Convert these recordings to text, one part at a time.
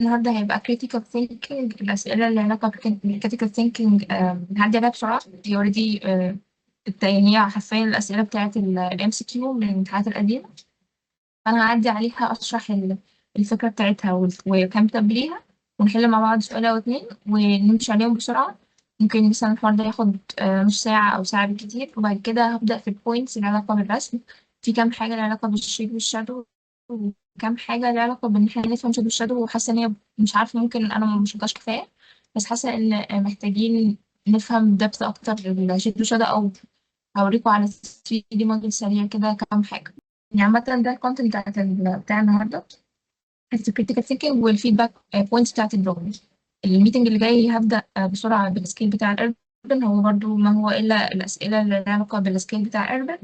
النهاردة هيبقى critical thinking. الأسئلة اللي علاقة critical thinking هنعدي عليها بسرعة. هي already يعني هي حرفيا الأسئلة بتاعت ال MCQ من الامتحانات القديمة. فأنا هعدي عليها أشرح الفكرة بتاعتها وكم تمرينها، ونحل مع بعض سؤال أو اتنين ونمشي عليهم بسرعة. ممكن مثلا الحوار ده ياخد نص ساعة أو ساعة بالكتير، وبعد كده هبدأ في البوينتس اللي علاقة بالرسم. في كام حاجة لها علاقة بالشيب والشادو، وكام حاجة لها علاقة بإن احنا نفهم شادو الشادو. وحاسة إن هي مش عارفة، ممكن أنا مش مشفتهاش كفاية، بس حاسة إن محتاجين نفهم دبث أكتر الشادو شادو، أو هوريكم على 3D موديل سريع كده كام حاجة. يعني عامة ده الكونتنت بتاع النهاردة، الكريتيكال ثينكينج والفيدباك بوينتس بتاعت البروجرام. الميتنج اللي جاي هبدأ بسرعة بالسكيل بتاع الأربن، هو برضو ما هو إلا الأسئلة اللي لها علاقة بالسكيل بتاع الأربن.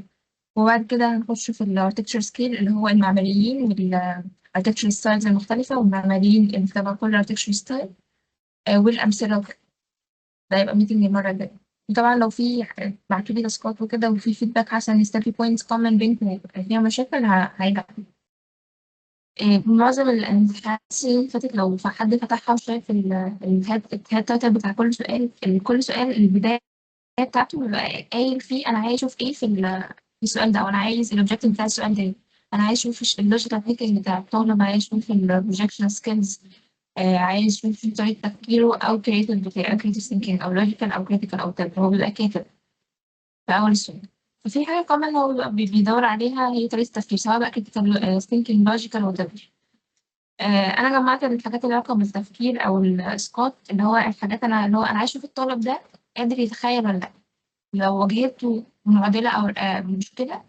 وبعد كده هنخش في الاركتشر سكيل اللي هو المعماريين والاركتشر ستايلز المختلفة، والمعماريين اللي تبع كل اركتشر ستايل والأمثلة وكده. ده يبقى ميتنج المرة الجاية. وطبعا لو في بعتولي تاسكات وكده وفي فيدباك عشان يستفي بوينتس كومن بينكم فيها مشاكل هيبقى معظم الامتحانات اللي فاتت. لو حد فتحها وشايف الهاد تايتل بتاع كل سؤال، كل سؤال البداية بتاعته بيبقى قايل فيه أنا عايز أشوف إيه في السؤال ده، وأنا عايز الأوبجيكتيف بتاع السؤال ده إيه. أنا عايز أشوف اللوجيكال ثينكينج بتاع الطالب، عايز أشوف البروجكشن سكيلز، عايز أشوف طريقة تفكيره، أو كريتيف ثينكينج، أو لوجيكال أو كريتيكال أو تاب. هو بيبقى كاتب في أول السؤال. ففي حاجة كمان هو بيبقى بيدور عليها، هي طريقة التفكير، سواء بقى كريتيكال ثينكينج، لوجيكال، أو تاب. انا جمعت الحاجات اللي علاقه بالتفكير او الاسقاط، اللي هو الحاجات اللي هو انا عايز اشوف الطالب ده قادر يتخيل ولا لا. لو واجهته معضله او مشكله،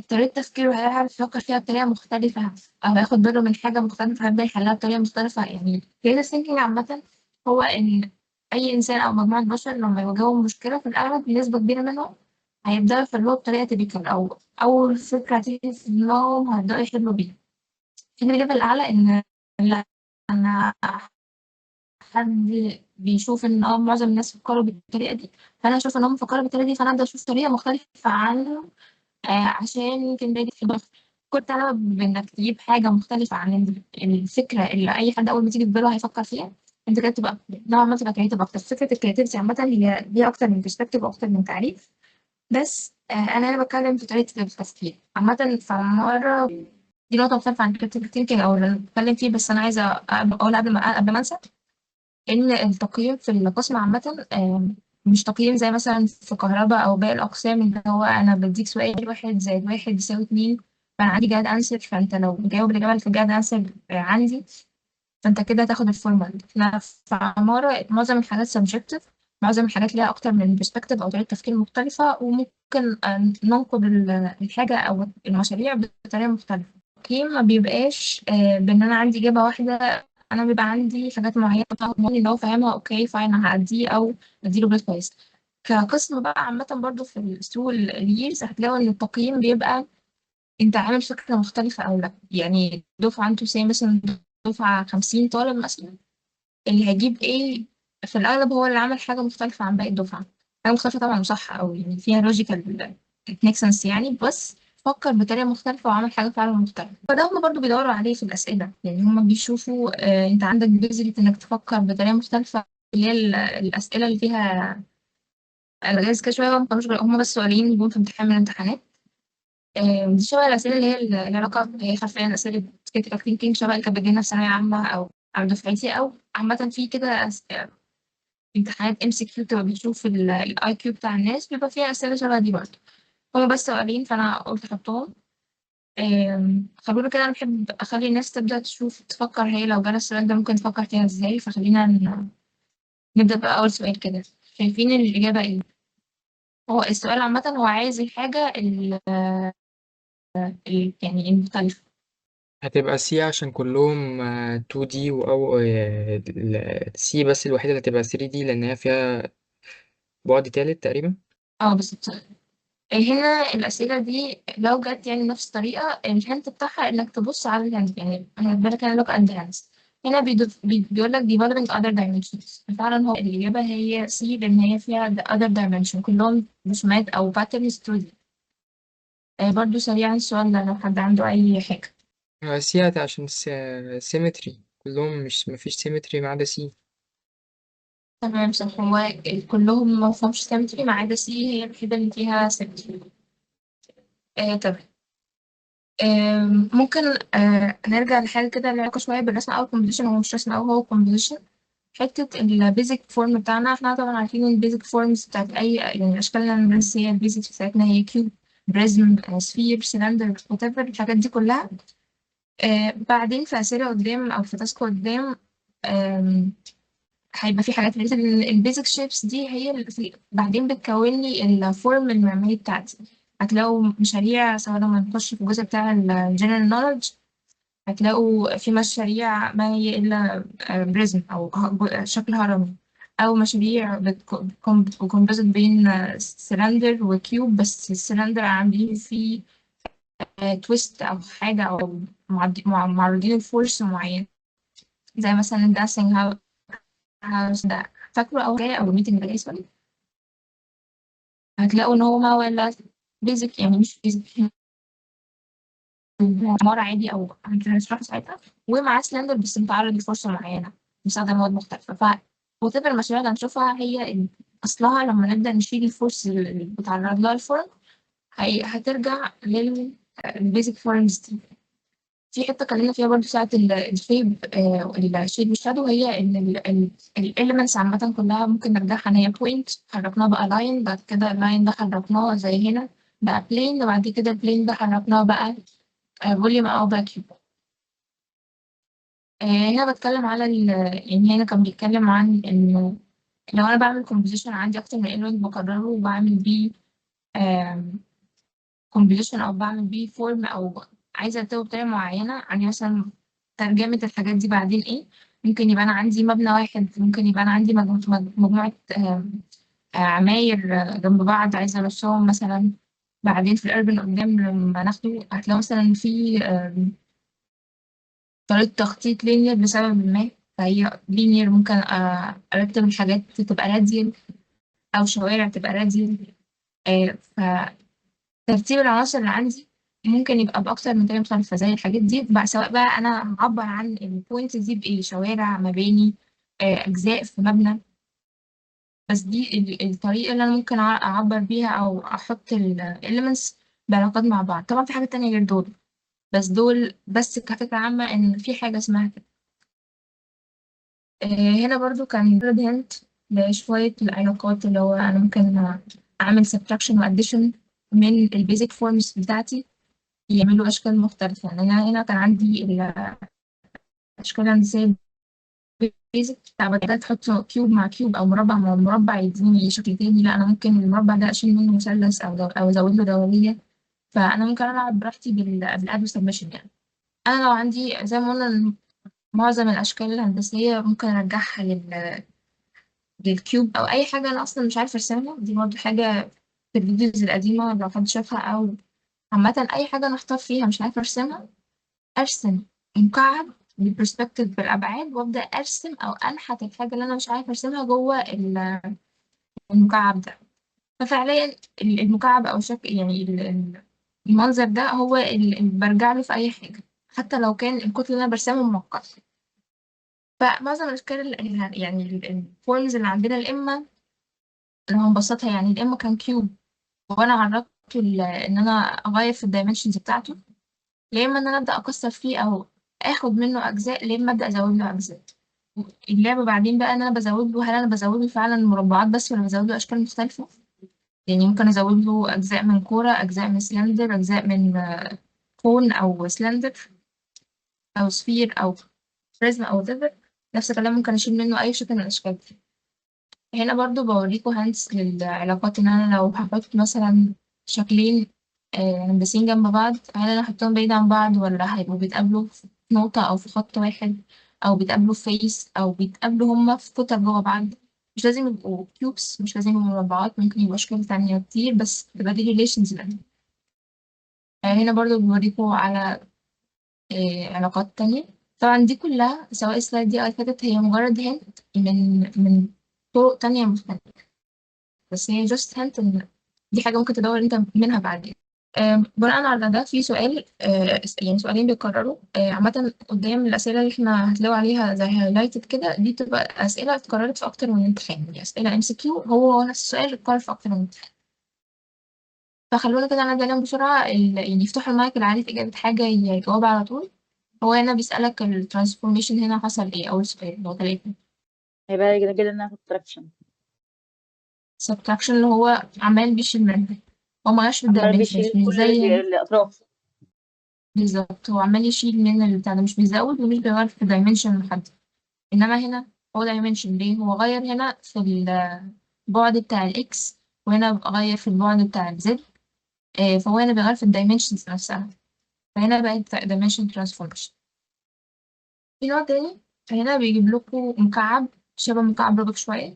طريقه تفكيره هيعرف يفكر فيها بطريقه مختلفه، او هياخد باله من حاجه مختلفه هيبدا يحلها بطريقه مختلفه. يعني creative thinking عامه هو ان اي انسان او مجموعه بشر لما يواجهوا مشكله، في الاغلب بنسبه كبيره منهم هيبداوا يحلوها بطريقه تيبيكال، او اول فكره تيجي في دماغهم هيبداوا يحلوا بيها. في الليفل الأعلى إن لا، أنا حد بيشوف إن معظم الناس فكروا بالطريقة دي، فأنا أشوف إن هم فكروا بالطريقة دي، فأنا أبدأ أشوف طريقة مختلفة عنهم عشان يمكن ده يفيد. كنت أنا بإنك تجيب حاجة مختلفة عن الفكرة اللي أي حد أول ما تيجي في باله هيفكر فيها، أنت كده تبقى نوعا ما تبقى كريتيف أكتر. فكرة الكريتيفيتي عامة هي أكتر من برسبكتيف وأكتر من تعريف. بس أنا هنا بتكلم في طريقة التفكير عامة. فمرة دي نقطة مختلفة عن الكريتيف ثينكينج أو اللي بتكلم فيه، بس أنا عايزة أقول قبل ما أنسى إن التقييم في القسم عامة مش تقييم زي مثلا في كهرباء أو باقي الأقسام، اللي هو أنا بديك سؤال 1+1=2، فأنا عندي جاد أنسر، فأنت لو مجاوب الإجابة اللي في الجاد أنسر عندي، فأنت كده تاخد الفورمال. إحنا في عمارة معظم الحاجات سبجكتيف، معظم الحاجات ليها أكتر من برسبكتيف أو طريقة تفكير مختلفة، وممكن ننقد الحاجة أو المشاريع بطريقة مختلفة. التقييم ما بيبقاش بإن أنا عندي إجابة واحدة، أنا بيبقى عندي حاجات معينة بتاخد لو فاهمها أوكي فاين هعديه أو أديله جريد كويس. كقسم بقى عامة برضو في السوق الييرز هتلاقوا إن التقييم بيبقى أنت عامل فكرة مختلفة أو لأ. يعني دفعة أنتوا زي مثلا دفعة 50 طالب مثلا، اللي هيجيب ايه في الأغلب هو اللي عمل حاجة مختلفة عن باقي الدفعة. حاجة مختلفة طبعا صح، أو يعني فيها لوجيكال ميك سنس يعني، بس فكر بطريقة مختلفة وعمل حاجة فعلا مختلفة. فده هما برضو بيدوروا عليه في الأسئلة. يعني هما بيشوفوا أنت عندك بذرة إنك تفكر بطريقة مختلفة، اللي هي الأسئلة اللي فيها ألغاز كده شوية. هما مش هما بس سؤالين يجون في امتحان من الامتحانات. دي شبه الأسئلة اللي هي العلاقة، هي حرفيا أسئلة critical thinking، شبه اللي كانت بتجيلنا في ثانوية عامة أو على دفعتي، أو عامة في كده امتحانات MCQ بتبقى بتشوف الاي كيو بتاع الناس، بيبقى فيها اسئله شبه دي برضه. هما بس سؤالين فانا قلت احطهم. خلونا كده، انا بحب اخلي الناس تبدا تشوف تفكر هي لو جالها السؤال ده ممكن تفكر فيها ازاي. فخلينا نبدا باول سؤال كده. شايفين الاجابه ايه؟ هو السؤال عامه هو عايز الحاجه يعني المختلفه. هتبقى سي عشان كلهم 2D أو سي بس الوحيدة اللي هتبقى 3D لأن هي فيها بعد تالت تقريبا. اه بس هنا الأسئلة دي لو جت يعني نفس الطريقة، الهنت بتاعها إنك تبص على الهنت. يعني أنا بالك أنا look at the hands. هنا بيقول لك developing other dimensions. فعلا هو الإجابة هي C، لأن هي فيها the other dimension كلهم رسومات أو patterns 2D. برضو سريعا السؤال ده لو حد عنده أي حاجة. سي عشان سيمتري. كلهم مش مفيش سيمتري ما عدا سي. تمام صح، هو كلهم مفهومش سيمتري ما عدا سي، هي الوحيدة اللي فيها سيمتري. تمام. ممكن نرجع لحاجة كده لها علاقة شوية بالرسم أو الكومبوزيشن، هو مش رسم أو هو كومبوزيشن. حتة البيزك فورم بتاعنا، احنا طبعا عارفين ان البيزك فورمز بتاعت أي يعني الأشكال اللي هندرس هي البيزك بتاعتنا هي كيوب، بريزم، سفير، سيلندر، وات ايفر الحاجات دي كلها. بعدين في أسئلة قدام أو في تاسك قدام آم، هيبقى في حاجات مثل البيزك شيبس دي هي اللي بعدين بتكون لي الفورم المعماري بتاعتي. هتلاقوا مشاريع سواء لما نخش في الجزء بتاع الجنرال نولج، هتلاقوا في مشاريع ما هي إلا بريزم أو شكل هرمي، أو مشاريع بتكمبوزت بين سلندر وكيوب، بس السلندر عاملين فيه تويست أو حاجة، أو معرضين لفورس معين، زي مثلا الداسينج هاوس ده، فاكره أو جاي أو الميتنج ده جاي. هتلاقوا إن هو ما ولا بيزك، يعني مش بيزك، عمارة عادي أو هنشرحه ساعتها، ومعاه سلندر بس متعرض لفرصة معينة، بيستخدم مواد مختلفة. وتبقى المشاريع اللي هنشوفها هي أصلها لما نبدأ نشيل الفورس اللي بتعرض لها الفورم، هترجع للبيزك فورمز دي. في حتة اتكلمنا فيها برضه ساعة الشيب، الشيب والشادو، هي إن الإليمنتس عامة كلها ممكن نرجعها إن هي بوينت، حركناه بقى لاين، بعد كده اللاين ده حركناه زي هنا بقى بلين، وبعد كده البلين ده حركناه بقى فوليوم أو باكيوم. هنا بتكلم على يعني هنا كان بيتكلم عن إن لو أنا بعمل كومبوزيشن عندي أكتر من إيلمنت بكرره وبعمل بيه كومبوزيشن، أو بعمل بيه فورم، أو عايزة أرتبه بطريقة معينة، يعني مثلا ترجمة الحاجات دي بعدين إيه. ممكن يبقى أنا عندي مبنى واحد، ممكن يبقى أنا عندي مجموعة عماير جنب بعض عايزة أرسمهم مثلا. بعدين في الأربن قدام لما ناخده هتلاقوا مثلا في طريقة تخطيط لينير لسبب ما، فهي لينير ممكن أرتب الحاجات تبقى راديال، أو شوارع تبقى راديال. فترتيب العناصر اللي عندي ممكن يبقى بأكتر من طريقة مختلفة، زي الحاجات دي بقى، سواء بقى أنا معبر عن البوينت دي بإيه، شوارع، مباني، أجزاء في مبنى. بس دي الطريقة اللي أنا ممكن أعبر بيها أو أحط ال elements بعلاقات مع بعض. طبعا في حاجات تانية غير دول، بس دول بس كفكرة عامة إن في حاجة اسمها كده. هنا برضو كان جرد هنت لشوية العلاقات، اللي هو أنا ممكن أعمل subtraction و addition من البيزك فورمز بتاعتي يعملوا أشكال مختلفة. يعني أنا هنا كان عندي الأشكال الهندسية بيزك بتاع، بدل تحط كيوب مع كيوب أو مربع مع مربع يديني شكل تاني، لا أنا ممكن المربع ده أشيل منه مثلث أو أزود له دورية. فأنا ممكن ألعب براحتي بالأدو سبمشن. يعني أنا لو عندي زي ما قلنا معظم الأشكال الهندسية ممكن أرجعها للكيوب، او اي حاجه انا اصلا مش عارفه ارسمها. دي برضه حاجه في الفيديوز القديمه لو حد شافها، او عامه اي حاجه انا احتار فيها مش عارفه ارسمها، ارسم مكعب بالبرسبكتيف بالابعاد، وابدا ارسم او انحت الحاجه اللي انا مش عارفه ارسمها جوه المكعب ده. ففعليا المكعب او شكل يعني المنظر ده هو اللي برجع له في اي حاجه، حتى لو كان الكتله اللي انا برسمها معقده. فمعظم الاشكال يعني الفورمز اللي عندنا، الاما لو هنبسطها يعني الام كان كيوب، وانا عرضت ان انا اغير في الدايمنشنز بتاعته، يا اما ان انا ابدا اكسر فيه او اخد منه اجزاء، يا اما ابدا ازود له اجزاء. اللعبه بعدين بقى ان انا بزود له، هل انا بزود له فعلا مربعات بس ولا بزود له اشكال مختلفه. يعني ممكن ازود له اجزاء من كوره، اجزاء من سلندر، اجزاء من كون او سلندر او سفير او بريزم او whatever. نفس الكلام ممكن اشيل منه اي شكل من الاشكال دي. هنا برضو بوريكوا هانس للعلاقات، ان انا لو هحط مثلا شكلين هندسيين جنب بعض، هل انا احطهم بعيد عن بعض ولا هيبقوا بيتقابلوا في نقطة او في خط واحد، او بيتقابلوا في فيس، او بيتقابلوا هما في قطر جوه بعض. مش لازم يبقوا كيوبس، مش لازم يبقوا مربعات، ممكن يبقوا اشكال تانية كتير بس تبقى دي ريليشنز يعني. هنا برضو بوريكوا على علاقات تانية. طبعا دي كلها سواء السلايد دي او اللي فاتت هي مجرد هنت من طرق تانية مختلفة، بس هي جاست هنت ان دي حاجة ممكن تدور انت منها بعدين. بناء على ده في سؤال، يعني سؤالين بيتكرروا عامة قدام الأسئلة اللي احنا هتلاقوا عليها زي هايلايتد كده، دي تبقى أسئلة اتكررت في أكتر من امتحان، يعني أسئلة MCQ هو نفس السؤال اللي اتكرر في أكتر من امتحان. فخلونا كده نعدي عليهم بسرعة، يعني يفتحوا المايك اللي عارف إجابة حاجة يجاوب على طول. هو هنا بيسألك الترانسفورميشن هنا حصل إيه، أول سؤال اللي هو 3. هيبقى كده كده انها subtraction. subtraction اللي هو عمال بيشيل منها، هو مغاش في عمال الدايمنشنز بيشيل مش كل زي هنا. الأطراف. بالظبط، هو عمال يشيل من البتاع ده، مش بيزود ومش بيغير في الدايمنشن لحد. انما هنا هو دايمنشن ليه، هو غير هنا في البعد بتاع الاكس، وهنا غير في البعد بتاع الزد. فهو هنا بيغير في الدايمنشنز نفسها، فهنا بقت دايمنشن ترانسفورميشن. في نوع تاني، فهنا بيجيب لكم مكعب شبه مكعب روبك شوية،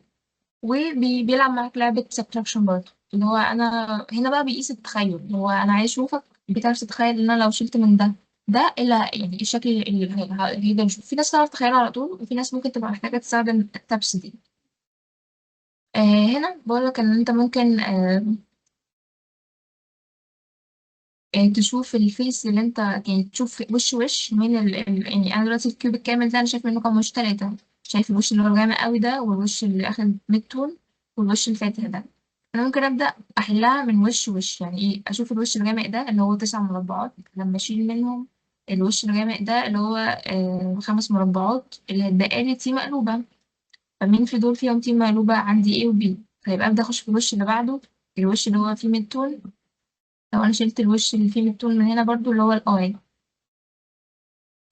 وبيلعب معاك لعبة subtraction برضه، اللي هو أنا هنا بقى بيقيس التخيل، اللي هو أنا عايز أشوفك بتعرف تتخيل إن أنا لو شلت من ده إلا يعني الشكل اللي هيقدر يشوف. في ناس تعرف تتخيله على طول، وفي ناس ممكن تبقى محتاجة تستخدم التابس دي. هنا بقولك إن أنت ممكن تشوف الفيس اللي أنت يعني تشوف وش من يعني أنا دلوقتي الكيوب الكامل ده أنا شايف منه كام وش، 3. شايف الوش اللي هو الغامق قوي ده، والوش اللي أخد ميد تون، والوش الفاتح ده. أنا ممكن أبدأ أحلها من وش، يعني إيه، أشوف الوش الغامق ده اللي هو 9 مربعات، لما أشيل منهم الوش الغامق ده اللي هو 5 مربعات، اللي هتبقالي تي مقلوبة. فمين في دول فيهم تي مقلوبة؟ عندي A و B. فيبقى أبدأ أخش في الوش اللي بعده، الوش اللي هو فيه ميد تون. لو أنا شلت الوش اللي فيه ميد تون من هنا برضو اللي هو الأي،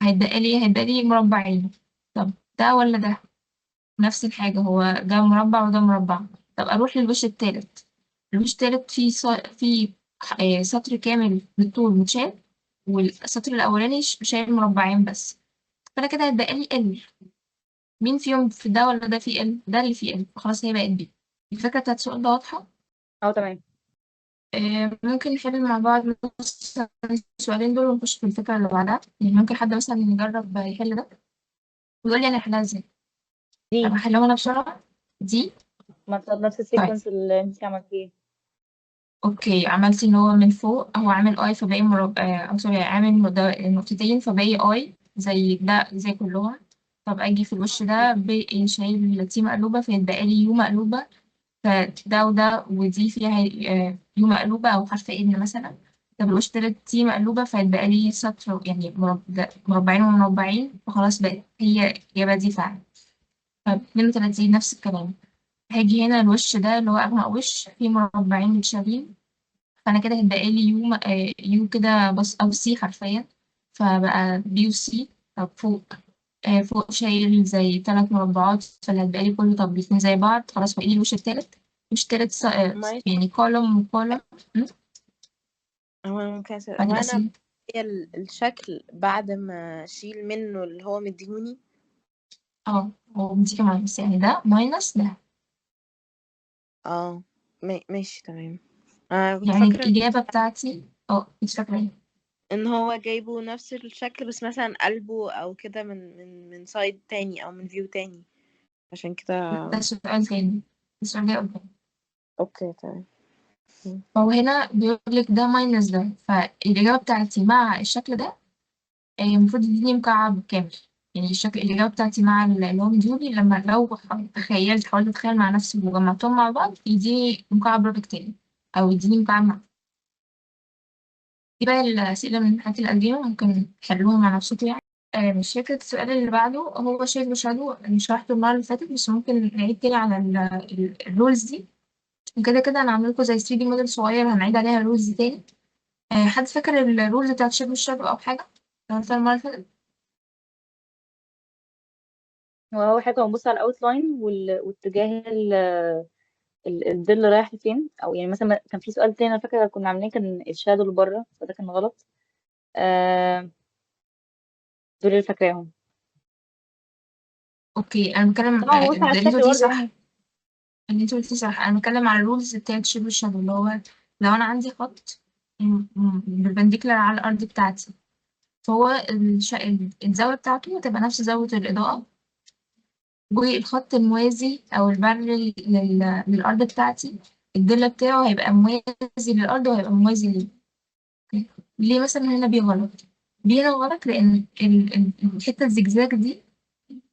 هيتبقى لي مربعين. طب ده ولا ده؟ نفس الحاجة، هو ده مربع وده مربع. طب أروح للوش التالت. الوش التالت فيه سطر كامل بالطول متشال، والسطر الأولاني شايل مربعين بس. فأنا كده هيتبقى لي ال، مين فيهم في ده ولا ده فيه ال؟ ده اللي فيه ال، فخلاص هي بقت بي. الفكرة بتاعت السؤال ده واضحة؟ اه تمام. ممكن نحل مع بعض مثلا السؤالين دول ونخش في الفكرة اللي بعدها. يعني ممكن حد مثلا يجرب يحل ده ويقول لي أنا هحلها ازاي. طب دي هحلهم أنا بسرعة. دي ما انت نفس طيب. السيكونس اللي انت عملتيه. اوكي، عملت ان هو من فوق هو عامل اي فباقي او سوري، عامل نقطتين فباقي اي زي ده زي كلهم. طب اجي في الوش ده شايل تي مقلوبة، فيتبقى لي يو مقلوبة. فده وده ودي فيها يو مقلوبة او حرف ان مثلا. طب الوش تلات تي مقلوبة، فيتبقى لي سطر يعني مربعين ومربعين، فخلاص بقت هي الإجابة دي فعلا. طب 32 نفس الكلام. هاجي هنا الوش ده اللي هو أغمق وش فيه مربعين متشابهين، فانا كده هيتبقى لي يو يو كده بس او سي حرفيا، فبقى بي وسي. طب فوق فوق شايل زي 3 مربعات، فاللي هيتبقى لي كله طب الاتنين زي بعض، خلاص بقى لي الوش التالت. الوش التالت ماشي. يعني كولوم وكولوم. هو أنا ممكن أسأل، هو فهتبقى أنا سي. هي الشكل بعد ما أشيل منه اللي هو مديهوني؟ اه، هو دي كمان بس يعني ده ماينس ده. اه، ماشي تمام. أنا كنت يعني فاكرة الإجابة بتاعتي مش فاكرة ايه. إن هو جايبه نفس الشكل، بس مثلا قلبه أو كده من سايد تاني أو من فيو تاني، عشان كده. ده سؤال تاني، السؤال جاي قدام. اوكي تمام. فهو هنا بيقول لك ده ماينس ده، فالإجابة بتاعتي مع الشكل ده المفروض يديني مكعب كامل. يعني الشكل الإجابة بتاعتي مع اللي هو مديوني، لما لو حاولت أتخيل مع نفسي وجمعتهم مع بعض يديني مكعب رابع تاني، أو يديني مكعب مع. دي بقى الأسئلة من الحاجات القديمة ممكن تحلوها مع نفسكم يعني. مش فكرة السؤال اللي بعده هو شيء مشاهده أنا شرحته المرة اللي فاتت، بس ممكن نعيد تاني على الرولز دي. وكده كده أنا عامل لكم زي 3D موديل صغير هنعيد عليها الرولز دي تاني. حد فاكر الرولز بتاعت شبه الشبه أو حاجة؟ عرفتها المرة اللي فاتت؟ هو أول حاجة هنبص على الأوتلاين واتجاه الظل رايح لفين، أو يعني مثلا كان في سؤال تاني أنا فاكرة كنا عاملين كان الشادو اللي بره، فده كان غلط. آه، دول اللي فاكراهم. اوكي، انا بتكلم طبعا ببص على اللي انت الشكل قلتيه برضه صح. يعني. اللي انت قلتيه صح، انا بتكلم على الرولز بتاعت شبه الشادو، اللي هو لو انا عندي خط بالبنديكولار على الارض بتاعتي، فهو الزاويه بتاعته تبقى نفس زاويه الاضاءه، والخط الموازي او البارلل للارض بتاعتي الضلع بتاعه هيبقى موازي للارض وهيبقى موازي لي. ليه مثلا هنا بي غلط؟ بي هنا غلط لأن الحتة الزجزاج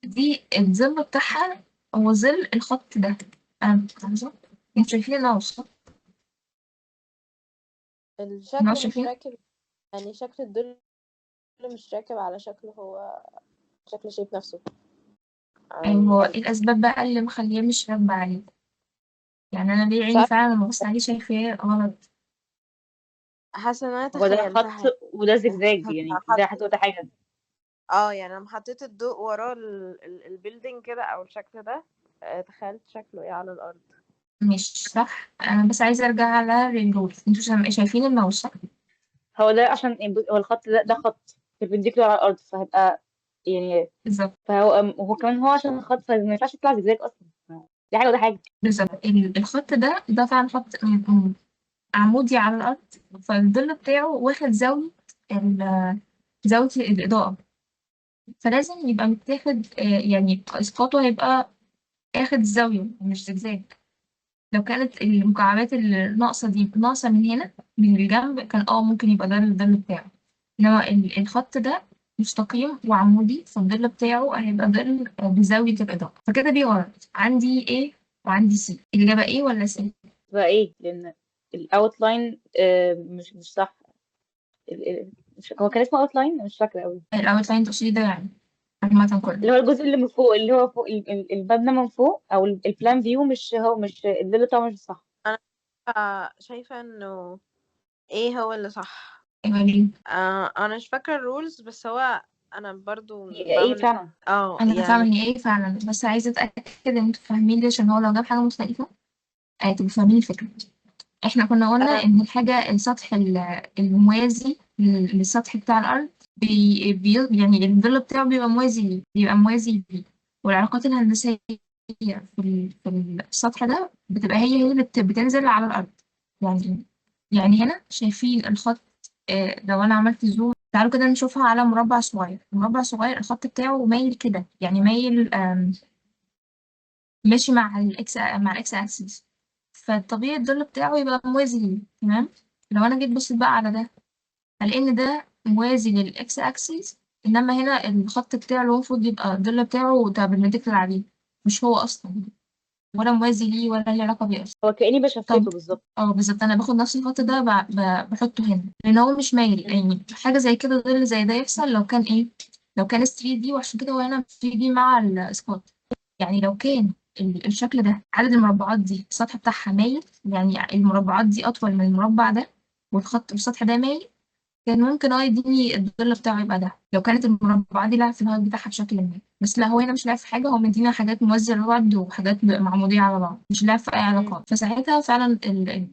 دي الظل بتاعها هو ظل الخط ده. أنا عايزة انتوا شايفين إن هو صح؟ إن الشكل مش شايفين؟ راكب، يعني شكل الظل مش راكب على شكل، هو شكل شايف نفسه على هو الأرض. إيه الأسباب بقى اللي مخليه مش راكبة عليه؟ يعني أنا ليه مش عيني عارفة، فعلا لما ببص عليه شايفاه غلط؟ حاسة ان انا هو ده خط تخيلتها وده زجزاج، هبقى يعني ازاي حاسة ده حاجة؟ يعني لما حطيت الضوء وراه البيلدينج كده او الشكل ده، تخيلت شكله ايه على الارض. مش صح. أنا بس عايزة أرجع على الرول. انتوا شايفين الماوس صح؟ هو ده عشان هو الخط ده خط perpendicular على الأرض، فهيبقى يعني بالظبط. وهو كمان هو عشان خط فما ينفعش يطلع زجزاج أصلا. دي حاجة وده حاجة. بالظبط الخط ده فعلا خط عمودي على الأرض، فالظل بتاعه واخد زاوية الإضاءة، فلازم يبقى متاخد يعني إسقاطه هيبقى اخد الزاوية مش زجزاج. لو كانت المكعبات الناقصة دي ناقصة من هنا من الجنب كان ممكن يبقى ده الظل بتاعه. إنما الخط ده مستقيم وعمودي، فالظل بتاعه هيبقى ظل بزاوية الإضاءة، فكده دي غلط. عندي A وعندي C، الإجابة A ولا C؟ تبقى ايه؟ لأن الأوتلاين مش صح. هو كان اسمه أوتلاين، مش فاكرة أوي. الأول لاين تقصدي ده يعني عامة كله. اللي هو الجزء اللي من فوق، اللي هو فوق المبنى من فوق، أو البلان فيو، مش الظل بتاعه مش صح. انا شايفة انه ايه هو اللي صح. يبقى ليه؟ انا مش فاكرة الرولز، بس هو انا برضو هي ايه بعمل فعلا؟ أنا فاهمة يعني. إن إيه فعلا، بس عايزة أتأكد إن أنتوا فاهمين ليه، عشان هو لو جاب حاجة مختلفة تبقوا فاهمين الفكرة. احنا كنا قلنا انا ان الحاجة السطح الموازي للسطح بتاع الارض يعني الظل بتاعه بيبقى موازي ليه، والعلاقات الهندسية في السطح ده بتبقى هي اللي بتنزل على الارض. يعني هنا شايفين الخط. لو انا عملت زوم تعالوا كده نشوفها على مربع صغير. مربع صغير الخط بتاعه مايل كده، يعني مايل ماشي مع الاكس اكسس، فالطبيعي الظل بتاعه يبقى موازي ليه. تمام. لو انا جيت بصيت بقى على ده هلاقي ان ده موازي للاكس اكسس، انما هنا الخط بتاعه اللي هو المفروض يبقى الظل بتاعه ده بالميديكال عليه، مش هو اصلا، ولا موازي ليه ولا ليه علاقه بيه اصلا. هو كأني طب بشفته بالظبط. بالظبط انا باخد نفس الخط ده بحطه هنا لان هو مش مايل. يعني حاجه زي كده ظل زي ده يحصل لو كان لو كان 3 دي، وعشان كده هو هنا 3 دي مع الاسقاط. يعني لو كان الشكل ده عدد المربعات دي السطح بتاعها مايل، يعني المربعات دي أطول من المربع ده والخط السطح ده مايل، كان ممكن يديني الظل بتاعه يبقى ده لو كانت المربعات دي لعب في الهواء بتاعها بشكل ما. بس لا، هو هنا مش لعب في حاجة، هو مدينا حاجات موازية لبعض وحاجات معمودية على بعض، مش لعب في أي مم. علاقات. فساعتها فعلا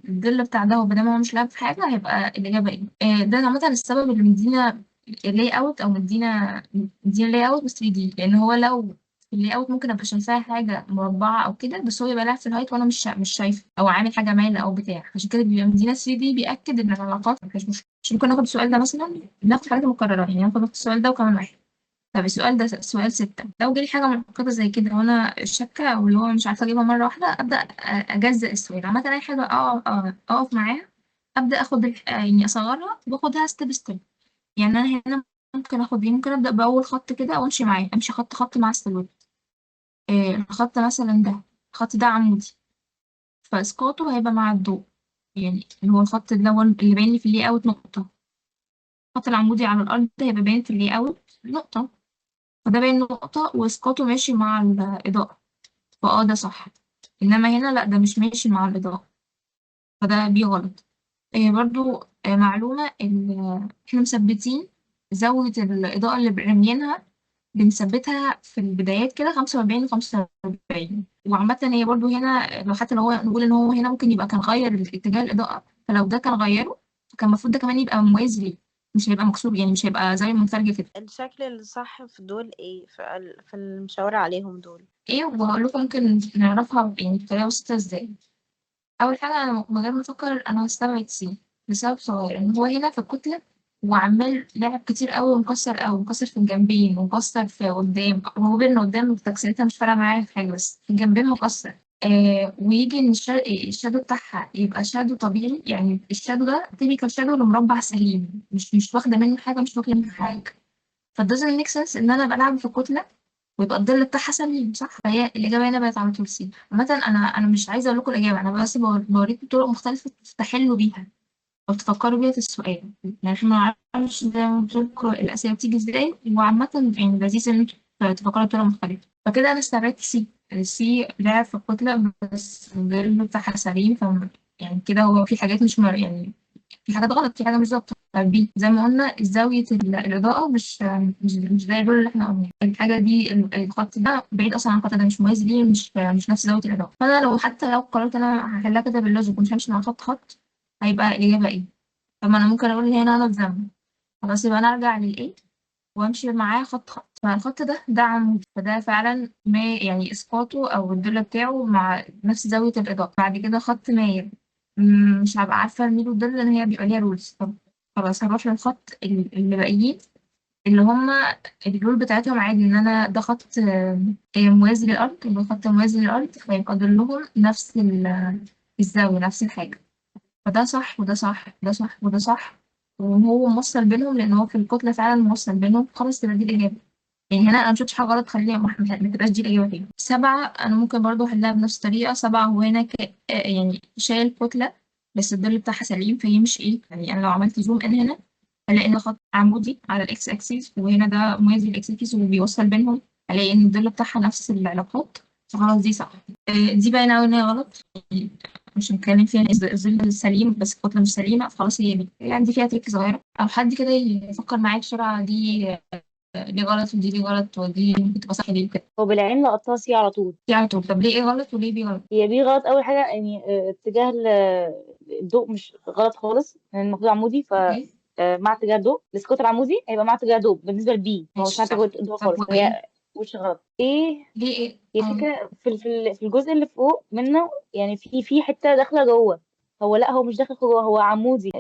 الظل بتاع ده وبدل ما هو مش لعب في حاجة هيبقى الإجابة ده عامة السبب اللي مدينا اللاي اوت او مدينا لاي اوت ب 3 دي، لان هو لو في اللاي اوت ممكن ابقى شايفاها حاجه مربعه او كده، بس هو يبقى لاعب في الهايت وانا مش شايفه، او عامل حاجه مايله او بتاع، عشان كده بيبقى مدينا 3 دي بياكد ان العلاقات مفيش مشكله. مش ممكن ناخد السؤال ده مثلا ناخد حاجات مكرره، يعني ناخد السؤال ده وكمان واحد. طب السؤال ده سؤال 6، لو جالي حاجة معقدة زي كده وأنا شاكة أو اللي هو مش عارفة أجيبها مرة واحدة، أبدأ أجزأ السؤال. عامة أي حاجة أقف معاها أبدأ أخد يعني أصغرها وأخدها ستيب ستيب. يعني انا هنا ممكن اخد ايه، ممكن ابدا باول خط كده وامشي معاه، امشي خط خط مع السلوك. الخط مثلا ده الخط ده عمودي، فاسقاطه هيبقى مع الضوء، يعني اللي هو الخط اللي هو اللي باين لي في اللي اوت نقطه. الخط العمودي على الارض ده هيبقى باين في اللي اوت نقطه، فده باين نقطه واسقاطه ماشي مع الاضاءه، ده صح. انما هنا لا، ده مش ماشي مع الاضاءه، فده بيه غلط. برضو معلومة احنا مثبتين زاوية الإضاءة اللي راميينها، بنثبتها في البدايات كده 45 و45. وعامة هي برضو هنا لو هو نقول إن هو هنا ممكن يبقى كان غير اتجاه الإضاءة، فلو ده كان غيره فكان المفروض ده كمان يبقى موازي ليه، مش هيبقى مكسور، يعني مش هيبقى زي منفرجة كده. الشكل الصح في دول ايه، في المشاور عليهم دول؟ وهقول لكم ممكن نعرفها يعني بطريقة بسيطة ازاي. أول حاجة أنا من غير ما أفكر أنا هستبعد سي لسبب صغير، إن هو هنا في الكتلة وعمال لعب كتير أوي ومكسر أوي، مكسر في الجنبين ومكسر في قدام، هو بين قدام التكسيرتها مش فارقة معايا في حاجة، بس في الجنبين مكسر. ويجي إن الشادو بتاعها يبقى شادو طبيعي، يعني الشادو ده تيبيكال شادو لمربع سليم، مش واخدة منه حاجة، مش واخدة منه حاجة. فالدوزنت ميك سنس إن أنا بلعب في كتلة ويبقى الظل بتاعها سليم، صح؟ فهي الإجابة هنا بقت على طول سي. عامة أنا مش عايزة أقول لكم الإجابة، أنا بس بوريكم طرق مختلفة تحلوا بيها أو تفكروا بيها في السؤال. يعني إحنا ما نعرفش زي ما قلت لكم الأسئلة بتيجي إزاي، وعامة يعني لذيذ إن انتوا تفكروا بطرق مختلفة. فكده أنا استبعدت سي. السي لعب في الكتلة بس الظل بتاعها سليم، يعني كده هو في حاجات يعني في حاجات غلط، في حاجة مش ظابطة. طب بي زي ما قلنا زاوية الإضاءة مش زي دول اللي احنا قلنا الحاجة دي. الخط ده بعيد أصلا عن الخط ده، مش موازي ليه، مش نفس زاوية الإضاءة. فأنا حتى لو قررت أنا هحلها كده باللوجيك ومش همشي مع خط، هيبقى الإجابة إيه؟ طب ما أنا ممكن أقول هنا أنا في ذنب، خلاص يبقى أنا أرجع للإيه وأمشي معاه خط. فالخط ده عمود، فده فعلا ما يعني إسقاطه أو الدالة بتاعه مع نفس زاوية الإضاءة. بعد كده خط مايل، مش هبقى عارفة الميل والدالة لأن هي بيبقى ليها رولز. طب خلاص هروح للخط اللي باقيين، اللي هما الرول بتاعتهم عادي إن أنا ده خط موازي للأرض وده خط موازي للأرض، فيبقى دولهم نفس الزاوية، نفس الحاجة. فده صح وده صح وده صح وده صح، وهو موصل بينهم لأن هو في الكتلة فعلا موصل بينهم. خلاص تبقى دي الإجابة. يعني هنا أنا مشفتش حاجة غلط، خليها ما تبقاش دي الإجابة تاني. 7 أنا ممكن برضو أحلها بنفس الطريقة. 7 هو هنا يعني شايل كتلة بس الظل بتاعها سليم، فيمشي إيه يعني. أنا لو عملت زوم إن هنا هلاقي إن خط عمودي على الإكس أكسيس، وهنا ده موازي للإكس أكسيس وبيوصل بينهم، هلاقي إن الظل بتاعها نفس العلاقات. فخلاص دي صح. دي باينة أوي إن هي غلط، مش هنتكلم فيها. الظل سليم بس الكتلة مش سليمة، فخلاص هي دي. يعني دي فيها تريك صغيرة، أو حد كده يفكر معايا بسرعة دي غلط ودي ليه غلط ودي ممكن تبقى صح ليه كده. هو بالعين لقطتها سي على طول. دي على طول. طب ليه ايه غلط وليه بي غلط؟ هي بي غلط أول حاجة، يعني اتجاه الضوء مش غلط خالص، لأن المفروض عمودي، ف اوكي مع اتجاه الضوء. السكوت العمودي هيبقى مع اتجاه الضوء بالنسبة لبي، هو مش ماشي مع اتجاه صح. الضوء طب خالص، وايه فهي وش غلط. ايه ليه ايه هي الفكرة في الجزء اللي فوق منه، يعني في حتة داخلة جوه. هو لا، هو مش داخل جوه، هو عمودي.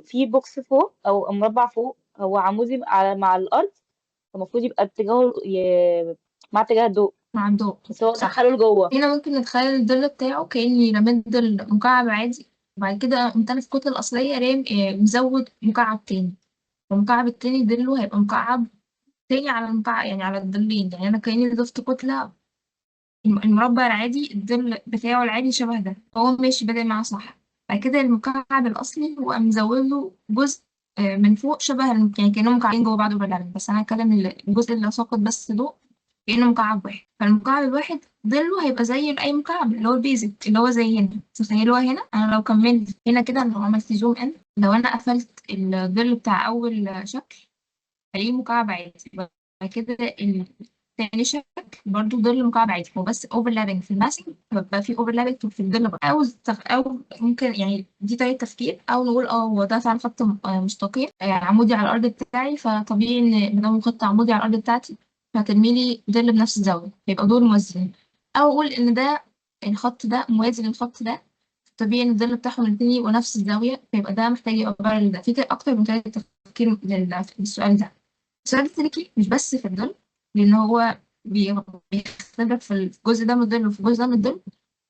في بوكس فوق او مربع فوق، هو عمودي مع الارض، المفروض يبقى اتجاهه مع اتجاه الضوء، مع الضوء بس هو صح. دخله لجوه. هنا ممكن نتخيل الظل بتاعه كأني رميت ظل مكعب عادي، وبعد كده قمت انا في الكتلة الأصلية رام مزود مكعب تاني، والمكعب التاني ظله هيبقى مكعب تاني على المكعب، يعني على الظلين. يعني أنا كأني ضفت كتلة. المربع العادي الظل بتاعه العادي شبه ده، هو ماشي بدأ معاه صح. بعد كده المكعب الأصلي هو مزود له جزء من فوق شبه يعني كأنهم مكعبين جوه بعض بالعدد، بس أنا هتكلم الجزء اللي ساقط بس ضوء كأنه مكعب واحد. فالمكعب الواحد ظله هيبقى زي أي مكعب اللي هو البيزك اللي هو زي هنا. تخيلوها هنا أنا لو كملت هنا كده، لو عملت زوم إن، لو أنا قفلت الظل بتاع أول شكل هلاقيه مكعب عادي. بعد كده تاني شكل برضه ظل مكعب عادي، هو بس اوفرلابنج في الماسنج، فبقى في اوفرلابنج في الظل بقى. او ممكن يعني دي طريقه تفكير، او نقول هو ده فعلا خط مستقيم عمودي على الارض بتاعي، فطبيعي ان ما دام خط عمودي على الارض بتاعتي فهترمي لي ظل بنفس الزاويه، فيبقى دول موازيين. او اقول ان ده الخط ده موازي للخط ده، طبيعي ان الظل بتاعهم الاثنين يبقوا نفس الزاويه، فيبقى ده محتاج يبقى بارل ده. في اكتر من طريقه تفكير للسؤال ده. السؤال التركي مش بس في الظل، لأن هو بيختبرك في الجزء ده من الظل وفي الجزء ده من الظل،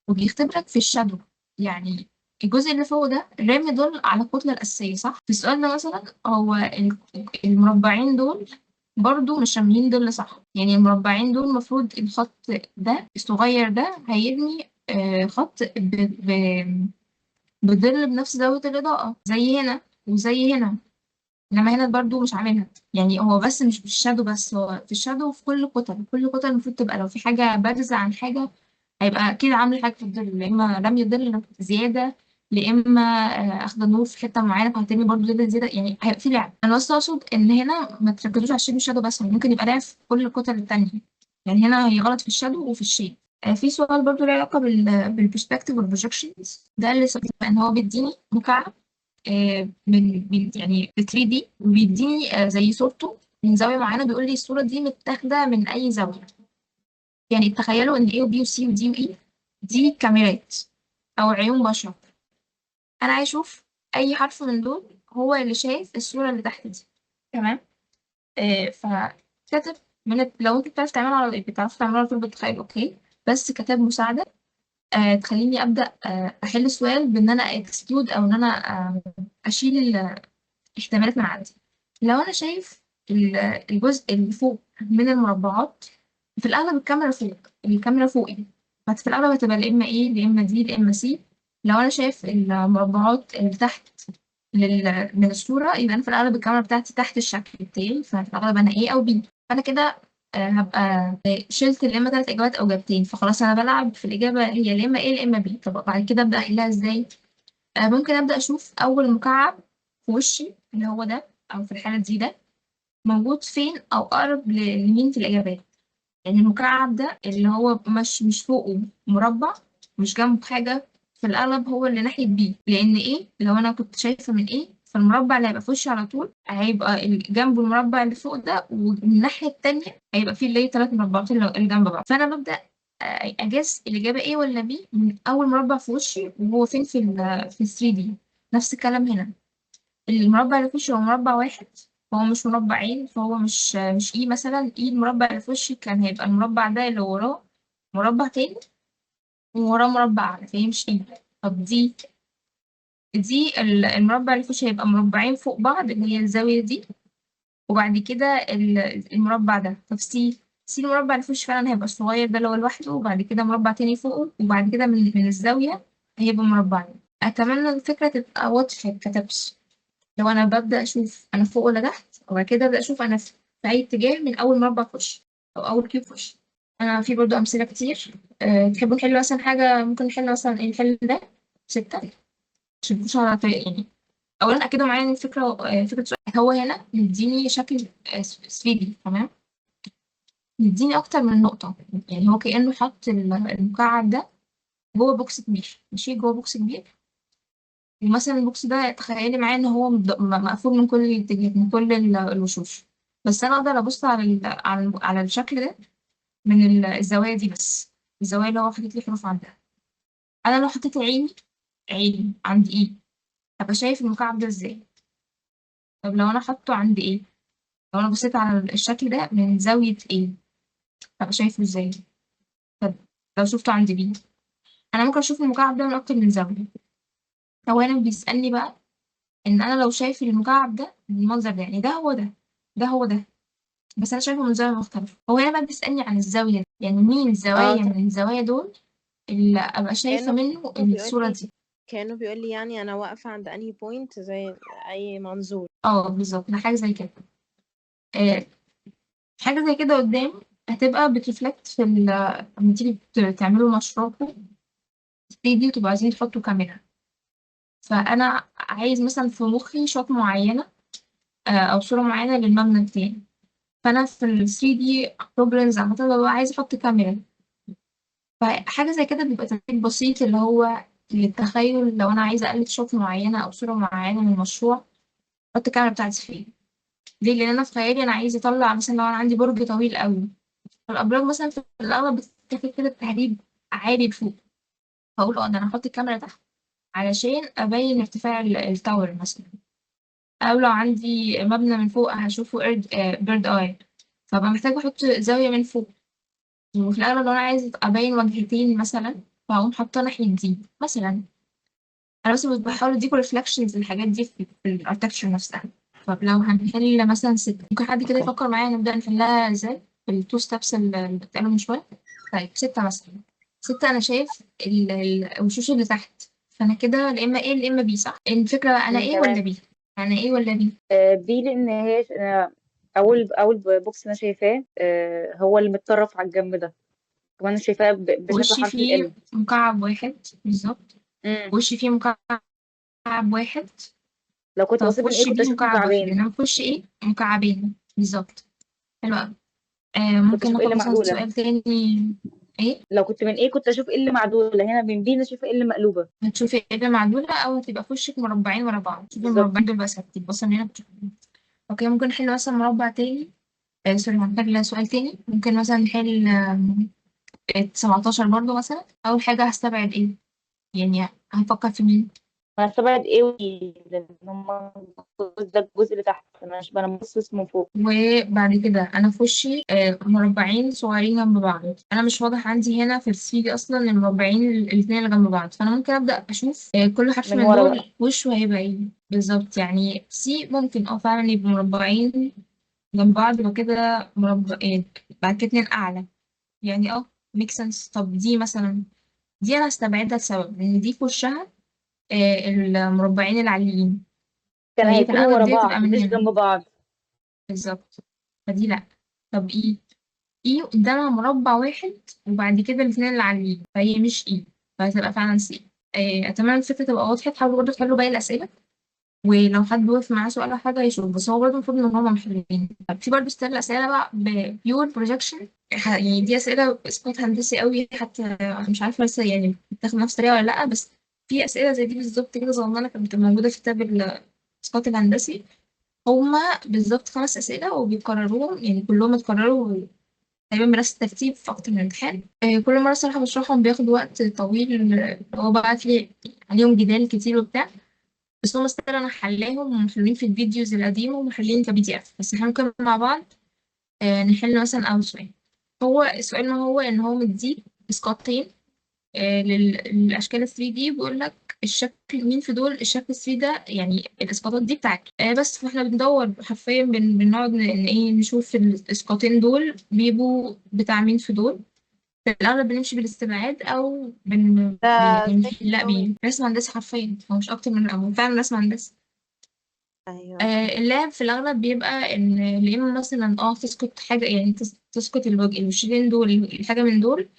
وبيختبرك في الشادو. يعني الجزء اللي فوق ده رامي ظل على الكتلة الأساسية، صح؟ في السؤال ده مثلا هو المربعين دول برضو مش راميين ظل، صح؟ يعني المربعين دول المفروض الخط ده الصغير ده هيرمي خط بظل بنفس زاوية الإضاءة زي هنا وزي هنا. انما هنا برضو مش عاملها. يعني هو بس مش في الشادو بس، هو في الشادو وفي كل قطر المفروض تبقى لو في حاجة بارزة عن حاجة هيبقى أكيد عامل حاجة في الظل، يا إما رمي ظل زيادة، يا إما أخد النور في حتة معينة فهترمي برضو ظل زيادة. يعني هيبقى في لعب. أنا بس أقصد إن هنا ما تركزوش على الشيب الشادو بس، هو ممكن يبقى لعب في كل القطر التانية. يعني هنا هي غلط في الشادو وفي الشيب. في سؤال برضو له علاقة بالبرسبكتيف والبروجكشنز، ده اللي إن هو بيديني مكعب يعني ب 3 دي، وبيديني زي صورته من زاويه معينه، بيقول لي الصوره دي متاخده من اي زاويه. يعني تخيلوا ان A و B و C و D و E دي كاميرات او عيون بشر. انا عايز اشوف اي حرف من دول هو اللي شايف الصوره اللي تحت دي. تمام. فكاتب لو انت بتعرف تعملها على طول بتخيل اوكي، بس كتاب مساعده تخليني أبدأ أحل السؤال بإن أنا اكسكلود أو إن أنا أشيل الاحتمالات من عندي. لو أنا شايف الجزء اللي فوق من المربعات، في الأغلب الكاميرا فوقي، بس في الأغلب هتبقى يا إما A يا إما D يا إما C. لو أنا شايف المربعات اللي تحت من الصورة، يبقى أنا في الأغلب الكاميرا بتاعتي تحت الشكل بتاعي، ففي الأغلب أنا A أو B. فأنا كده هبقى شلت يا إما 3 إجابات أو إجابتين، فخلاص أنا بلعب في الإجابة هي يا إما A يا إما B. طب بعد كده أبدأ أحلها إزاي؟ ممكن أبدأ أشوف أول مكعب في وشي اللي هو ده، أو في الحالة دي ده موجود فين أو أقرب لمين في الإجابات. يعني المكعب ده اللي هو مش فوقه مربع، مش جنبه حاجة، في الأغلب هو اللي ناحية بي، لأن إيه لو أنا كنت شايفة من إيه، فالمربع اللي هيبقى في وشي على طول هيبقى جنبه المربع اللي فوق ده، ومن الناحية التانية هيبقى فيه اللي هي 3 مربعات اللي جنب بعض. فأنا ببدأ أجاز الإجابة إيه ولا بي من أول مربع في وشي وهو فين في 3D. نفس الكلام هنا، المربع اللي في وشي هو مربع واحد، فهو مش مربعين، فهو مش ايه مثلا ايه المربع اللي في وشي كان هيبقى المربع ده اللي وراه مربع تاني ووراه مربع أعلى، فهي مش ايه. طب دي المربع اللي في وشي هيبقى مربعين فوق بعض اللي هي الزاوية دي، وبعد كده المربع ده. طب سي المربع اللي في وشي فعلا هيبقى الصغير ده اللي هو لوحده، وبعد كده مربع تاني فوقه، وبعد كده من الزاوية هيبقى مربعين. أتمنى الفكرة تبقى واضحة متكتبش. لو انا ببدا اشوف انا فوق ولا تحت، وبعد كده ابدا اشوف انا في اي اتجاه من اول مربع اخش او اول كيوب اخش. انا في برضو امثله كتير. تحبوا نحل مثلا حاجه؟ ممكن نحل مثلا ايه الحل ده 6 مش على طريق يعني. اولا اكدوا معايا ان الفكره فكره السؤال هو هنا مديني شكل 3D تمام، مديني اكتر من نقطه، يعني هو كانه حط المكعب ده جوه بوكس كبير، ماشي جوه بوكس كبير. ومثلا البوكس ده تخيلي معايا ان هو مقفول من كل الاتجاهات من كل الوشوش، بس انا اقدر ابص على الشكل ده من الزوايا دي بس، الزوايا اللي هو حاطط لي حروف عندها. انا لو حطيت عيني عند ايه هبقى شايف المكعب ده ازاي؟ طب لو انا حاطه عند ايه، لو انا بصيت على الشكل ده من زاوية ايه هبقى شايفه ازاي؟ طب لو شفته عند بي، انا ممكن اشوف المكعب ده من اكتر من زاوية. هو هنا بيسألني بقى ان انا لو شايف المكعب ده بالمنظر ده، يعني ده هو ده بس انا شايفه من زاويه مختلفه. هو هنا بقى بيسالني عن الزاويه دي، يعني مين اه الزوايا من الزوايا دول اللي ابقى شايفه كانوا منه بيقول الصوره لي دي. يعني انا واقفة عند انهي بوينت زي اي منظور. اه بالظبط، ده حاجه زي كده. آه حاجه زي كده قدام هتبقى بترفلكت لما تيجي تعملوا مشروعكم 3D وتبقوا عايزين تحطوا كاميرا. فانا عايز مثلا في مخي شوت معينه او صوره معينه للمبنى بتاعي، فانا في ال 3D بروجرامز عامه ببقى عايز احط كاميرا. فحاجة زي كده بيبقى تدريب بسيط اللي هو للتخيل، لو أنا عايزة أقلد شوت معينة أو صورة معينة من المشروع أحط الكاميرا بتاعتي فين. ليه؟ لأن أنا في خيالي أنا عايزة أطلع مثلا لو أنا عندي برج طويل أوي، فالأبراج مثلا في الأغلب بتتاخد كده بتهريب عالي لفوق، فأقول ده أنا هحط الكاميرا تحت علشان أبين ارتفاع التاور مثلا. أو لو عندي مبنى من فوق هشوفه بيرد آي، فبقى محتاجة أحط زاوية من فوق. وفي الأغلب لو أنا عايزة أبين وجهتين مثلا فهقوم حاطة ناحية دي مثلا. انا بس بحاول اديكوا ريفلكشنز الحاجات دي في الاركتكتشر نفسها. طب لو هنحل مثلا 6، ممكن حد كده يفكر معايا نبدأ نحلها ازاي بالتو ستابس اللي اتقالوا من شوية. طيب 6 مثلا، 6 انا شايف الوشوش اللي تحت، فانا كده لا اما ايه لا اما بي، صح؟ الفكرة بقى انا ايه ولا تمام. بي؟ انا ايه ولا بي؟ بي لان هي اول بوكس انا شايفاه هو اللي متطرف على الجنب ده، كمان أنا شايفاه بشكل وشي حرف فيه ال. مكعب واحد بالظبط، وشي فيه مكعب واحد. لو كنت طب بصيت في من ايه وش كنت بي اشوف مكعب واحد، مكعبين. انما في وش ايه مكعبين بالظبط. حلو قوي. كنت ممكن اشوف ايه ناخد اللي مثلا معدوله. سؤال تاني. ايه؟ لو كنت من ايه كنت اشوف ايه اللي معدوله، هنا من بي اشوف ايه اللي مقلوبه. هتشوفي إجابة معدولة أو هتبقى في وشك مربعين ورا بعض، شوفي بالظبط. المربعين دول بس هتبقي باصة من هنا بتشوفي. اوكي ممكن نحل مثلا مربع تاني. سوري، هنحل سؤال تاني. ممكن مثلا نحل 17 برضو مثلا. أول حاجة هستبعد ايه؟ يعني هنفكر في مين؟ انا استبعد ايه وبي لان هما ده الجزء اللي تحت، انا ببصص من فوق. وبعد كده انا في وشي مربعين صغيرين جنب بعض. انا مش واضح عندي هنا في الثري دي اصلا المربعين الاثنين اللي جنب بعض، فانا ممكن ابدا اشوف كل حرف من من ورا بقى. دول وشه هيبقى ايه بالظبط. يعني سي ممكن فعلا يبقوا مربعين جنب بعض وكده مربع بعد كده اتنين اعلى، يعني ميك سنس. طب دي مثلا، دي انا هستبعدها لسبب ان دي في وشها المربعين العاليين، كان فهي في هيكونوا الاغلب ورا دي بتبقى بعض من مش هنا جنب بعض. بالظبط، فدي لا. طب اي قدامها مربع واحد وبعد كده الاثنين اللي عاليين، فهي مش اي، فهتبقى فعلا سي. اتمنى الفكره تبقى واضحه. تحاولوا برضه تحلوا باقي الاسئله، ولو حد وقف معاه سؤال او حاجه يشوف، بس هو برضه المفروض ان هم محلولين. طب في برضه ستيل اسئله بقى ببيور بروجكشن، يعني دي اسئله اسقاط هندسي قوي، حتى مش عارفه لسه يعني بتاخد نفس الطريقه ولا لا، بس في اسئله زي دي بالظبط كده صغننه كانت بتبقى موجوده في كتاب الاسقاط الهندسي. هما بالظبط 5 اسئله وبيكرروهم، يعني كلهم اتكرروا تقريبا بنفس الترتيب في أكتر من امتحان. كل مرة صراحة بشرحهم بياخد وقت طويل، هو بقى في عليهم جدال كتير وبتاع، بس هم ستيل أنا حلاهم ومحلولين في الفيديوز القديمة ومحلولين كPDF. بس احنا ممكن مع بعض نحل مثلا أول سؤال. هو السؤال ما هو إن هو مديك إسقاطين للأشكال ال 3D، بيقول لك الشكل مين في دول الشكل ال 3 ده، يعني الإسقاطات دي بتاعتي. بس فاحنا بندور حرفيا بنقعد إيه نشوف الإسقاطين دول بيبقوا بتاع مين في دول. في الأغلب بنمشي بالاستبعاد أو ده يعني زي بنحلها drawing. رسم هندسي حرفيا، هو مش أكتر من الأول فعلا رسم هندسي. ايوه. اللعب في الأغلب بيبقى إن يا إما مثلا تسقط حاجة، يعني تسقط الوشين دول الحاجة من دول،